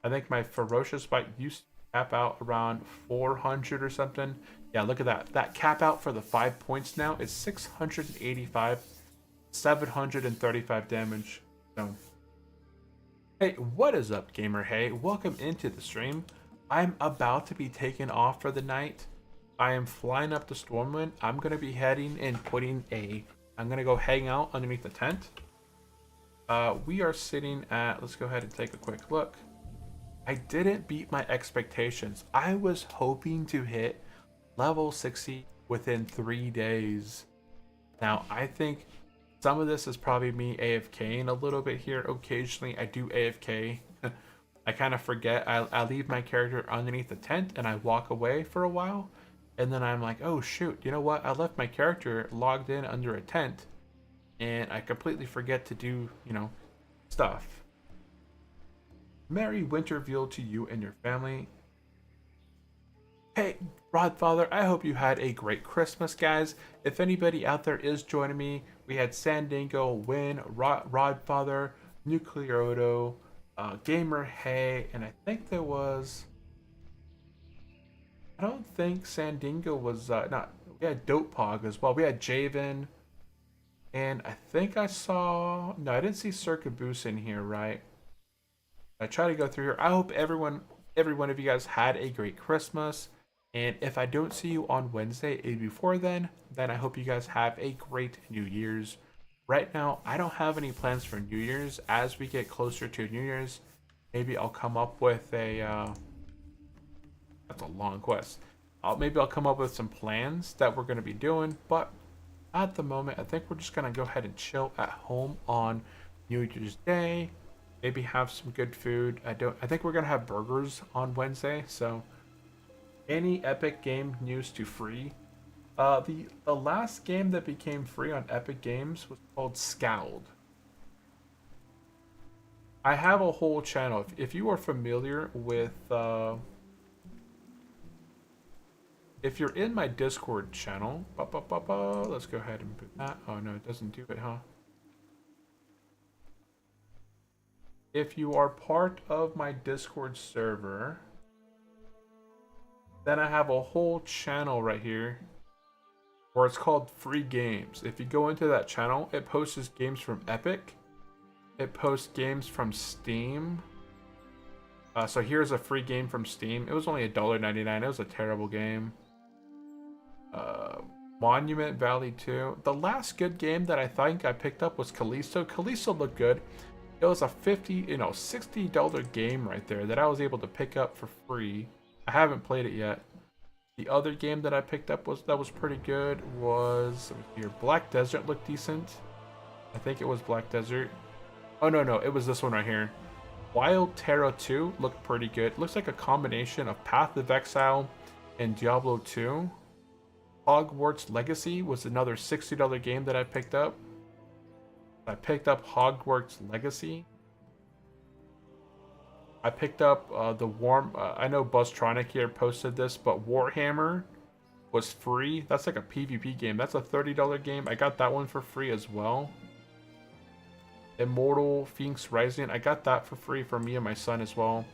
I think my Ferocious Bite used to cap out around 400 or something. Yeah, look at that. That cap out for the 5 points now is 685, 735 damage. So, hey, what is up, gamer? Hey, welcome into the stream. I'm about to be taken off for the night. I am flying up to Stormwind. I'm going to be heading and I'm going to go hang out underneath the tent. We are sitting at, let's go ahead and take a quick look. I didn't beat my expectations. I was hoping to hit level 60 within 3 days. Now, I think some of this is probably me AFKing a little bit here. Occasionally, I do AFK I kind of forget. I leave my character underneath the tent and I walk away for a while. And then I'm like, oh shoot, you know what? I left my character logged in under a tent and I completely forget to do, stuff. Merry Winterville to you and your family. Hey, Rodfather, I hope you had a great Christmas, guys. If anybody out there is joining me, we had Sandingo, Win, Rodfather, Nucleoto, Gamer Hay, and I think there was... I don't think Sandingo was... not. We had Dotepog as well. We had Javen, and I think I saw... No, I didn't see Circuibus in here, right? I try to go through here. I hope every one of you guys had a great Christmas. And if I don't see you on Wednesday before then I hope you guys have a great New Year's. Right now, I don't have any plans for New Year's. As we get closer to New Year's, maybe I'll come up with a... that's a long quest. Maybe I'll come up with some plans that we're going to be doing. But at the moment, I think we're just going to go ahead and chill at home on New Year's Day. Maybe have some good food. I think we're going to have burgers on Wednesday, so... Any Epic Game news to free? The last game that became free on Epic Games was called Scowled. I have a whole channel. If you are familiar with... if you're in my Discord channel... let's go ahead and put that. Oh no, it doesn't do it, huh? If you are part of my Discord server... Then I have a whole channel right here where it's called Free Games. If you go into that channel, it posts games from Epic. It posts games from Steam. So here's a free game from Steam. It was only $1.99. It was a terrible game. Monument Valley 2. The last good game that I think I picked up was Callisto. Callisto looked good. It was a $60 game right there that I was able to pick up for free. I haven't played it yet. The other game that I picked up that was pretty good was here. Black Desert looked decent. I think it was Black Desert. Oh no, it was this one right here. Wild Terra 2 looked pretty good. Looks like a combination of Path of Exile and Diablo 2. Hogwarts Legacy was another $60 game that I picked up. I picked up Hogwarts Legacy. I picked up I know Buzztronic here posted this, but Warhammer was free. That's like a PvP game. That's a $30 game. I got that one for free as well. Immortal Phoenix Rising. I got that for free for me and my son as well.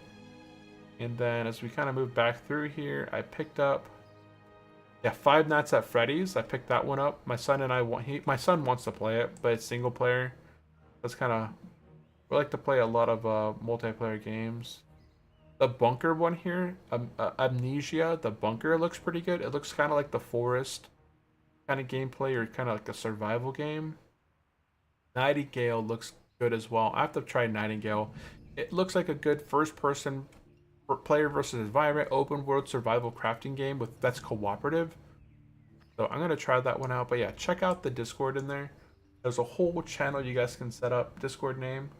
And then as we kind of move back through here, I picked up Five Nights at Freddy's. I picked that one up. My son and I my son wants to play it, but it's single player. That's kind of... We like to play a lot of multiplayer games. The bunker one here, Amnesia, the bunker looks pretty good. It looks kind of like the forest kind of gameplay, or kind of like a survival game. Nightingale looks good as well. I have to try Nightingale. It looks like a good first-person player versus environment, open world survival crafting game that's cooperative. So I'm gonna try that one out. But yeah, check out the Discord in there. There's a whole channel you guys can set up. Discord name.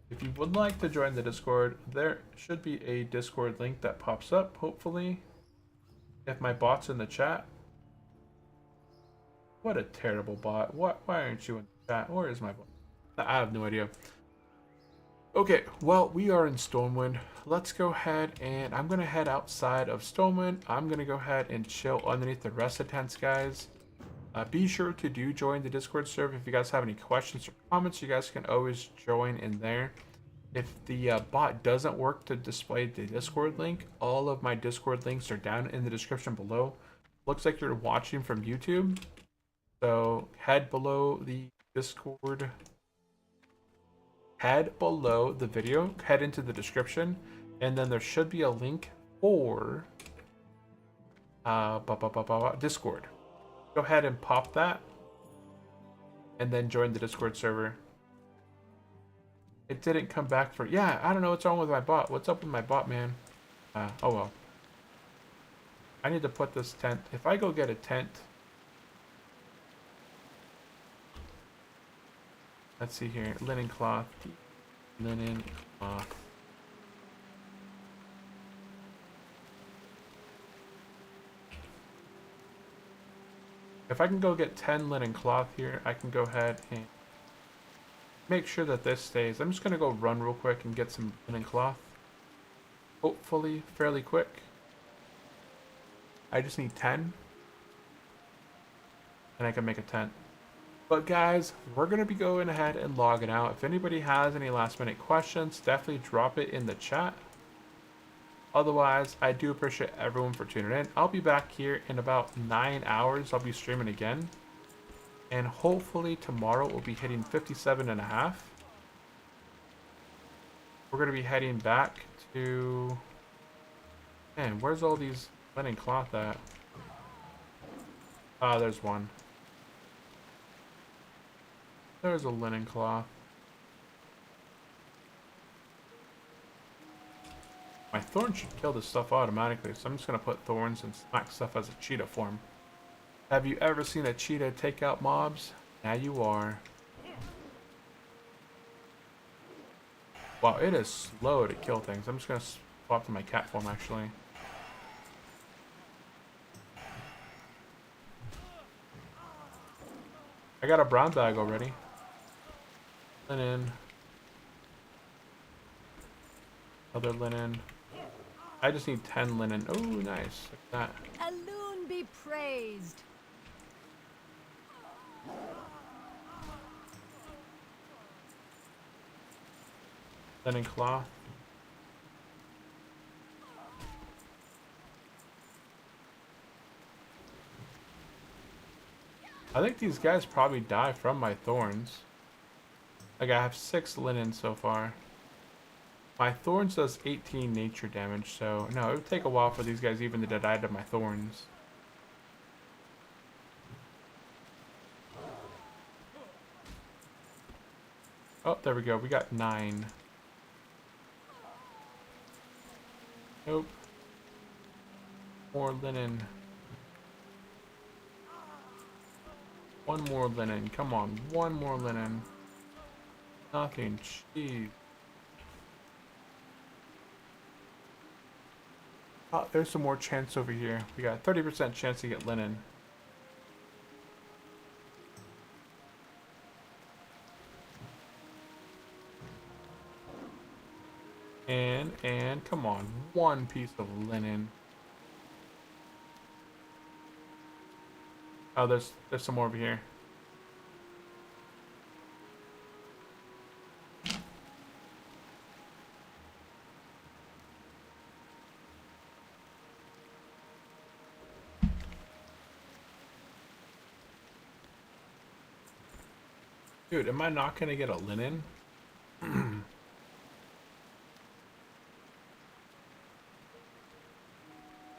If you would like to join the Discord, there should be a Discord link that pops up, hopefully. If my bot's in the chat. What a terrible bot. Why aren't you in the chat? Where is my bot? I have no idea. Okay, well, we are in Stormwind. Let's go ahead and I'm going to head outside of Stormwind. I'm going to go ahead and chill underneath the rest of tents, guys. Be sure to join the Discord server. If you guys have any questions or comments, you guys can always join in there. If the bot doesn't work to display the Discord link, all of my Discord links are down in the description below. Looks like you're watching from YouTube. So head below the Discord. Head below the video, head into the description, and then there should be a link for Discord. Go ahead and pop that, and then join the Discord server. It didn't come back for... Yeah, I don't know what's wrong with my bot. What's up with my bot, man? Oh well. I need to put this tent... If I go get a tent... Let's see here. Linen cloth. Linen cloth. If I can go get 10 linen cloth here, I can go ahead and make sure that this stays. I'm just going to go run real quick and get some linen cloth. Hopefully, fairly quick. I just need 10. And I can make a tent. But guys, we're going to be going ahead and logging out. If anybody has any last minute questions, definitely drop it in the chat. Otherwise, I do appreciate everyone for tuning in. I'll be back here in about 9 hours. I'll be streaming again. And hopefully tomorrow we'll be hitting 57.5. We're going to be heading back to... Man, where's all these linen cloth at? Ah, there's one. There's a linen cloth. My thorns should kill this stuff automatically, so I'm just going to put thorns and smack stuff as a cheetah form. Have you ever seen a cheetah take out mobs? Now you are. Wow, it is slow to kill things. I'm just going to swap to my cat form, actually. I got a brown bag already. Linen. Other linen. I just need 10 linen. Oh, nice. Like that. Alone be praised. Linen cloth. I think these guys probably die from my thorns. Like, I have 6 linen so far. My thorns does 18 nature damage, so no, it would take a while for these guys even to die to my thorns. Oh, there we go. We got 9. Nope. More linen. One more linen. Come on, one more linen. Nothing. Jeez. Oh, there's some more chance over here. We got a 30% chance to get linen. And come on, one piece of linen. Oh, there's some more over here. Dude, am I not gonna get a linen?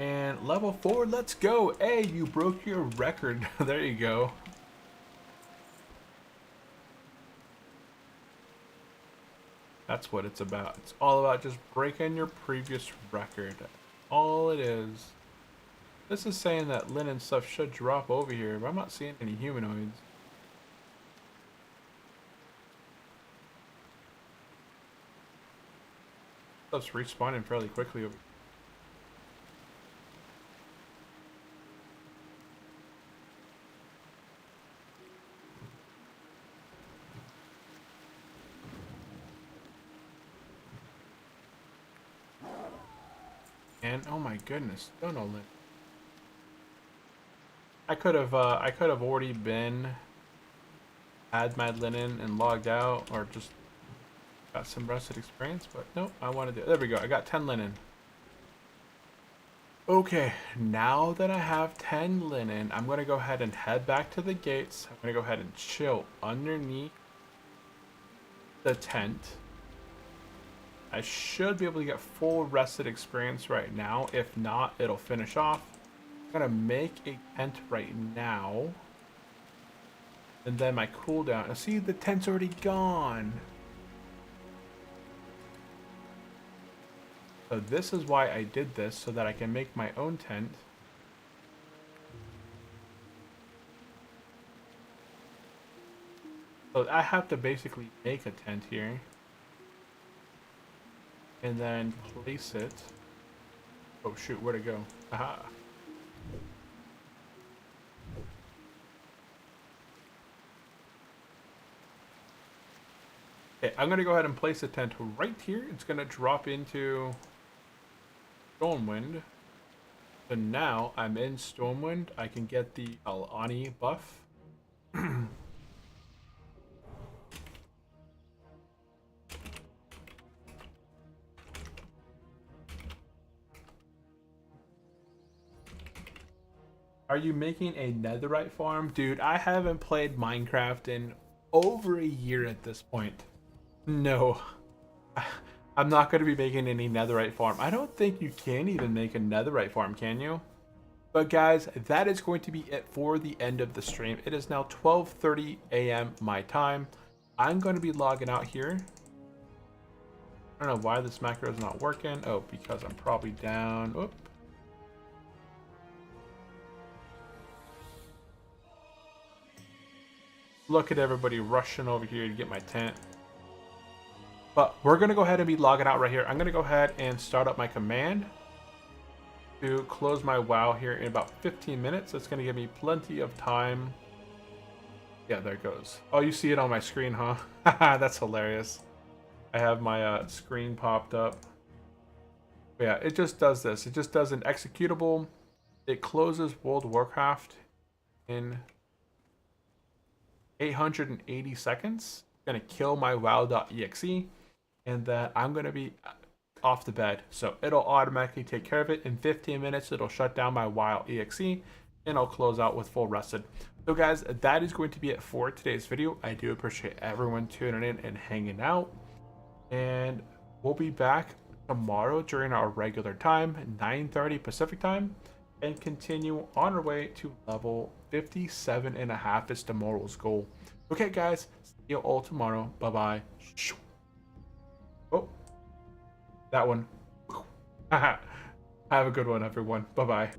And level 4, let's go. Hey, you broke your record. There you go. That's what it's about. It's all about just breaking your previous record. All it is. This is saying that linen stuff should drop over here, but I'm not seeing any humanoids. Stuff's respawning fairly quickly over here. And oh my goodness, still no linen. I could have already had my linen and logged out, or just got some rusted experience, but nope, I wanted to. There we go. I got 10 linen. Okay, now that I have 10 linen, I'm gonna go ahead and head back to the gates. I'm gonna go ahead and chill underneath the tent. I should be able to get full rested experience right now. If not, it'll finish off. I'm gonna make a tent right now. And then my cooldown. See, the tent's already gone. So this is why I did this, so that I can make my own tent. So So I have to basically make a tent here. And then place it. Oh shoot, where'd it go? Aha. Okay, I'm gonna go ahead and place a tent right here. It's gonna drop into Stormwind. So now I'm in Stormwind. I can get the Alani buff. Are you making a netherite farm? Dude, I haven't played Minecraft in over a year at this point. No. I'm not going to be making any netherite farm. I don't think you can even make a netherite farm, can you? But guys, that is going to be it for the end of the stream. It is now 12:30 a.m. my time. I'm going to be logging out here. I don't know why this macro is not working. Oh, because I'm probably down. Oop. Look at everybody rushing over here to get my tent. But we're going to go ahead and be logging out right here. I'm going to go ahead and start up my command to close my WoW here in about 15 minutes. It's going to give me plenty of time. Yeah, there it goes. Oh, you see it on my screen, huh? That's hilarious. I have my screen popped up. But yeah, it just does this. It just does an executable. It closes World of Warcraft in 880 seconds. Gonna kill my wow.exe, and then I'm gonna be off the bed. So it'll automatically take care of it. In 15 minutes, it'll shut down my wow.exe, and I'll close out with full rested. So guys, that is going to be it for today's video. I do appreciate everyone tuning in and hanging out. And we'll be back tomorrow during our regular time, 9:30 Pacific time, and continue on our way to level 57.5 is tomorrow's goal. Okay, guys, see you all tomorrow. Bye-bye. Oh, that one. Have a good one, everyone. Bye-bye.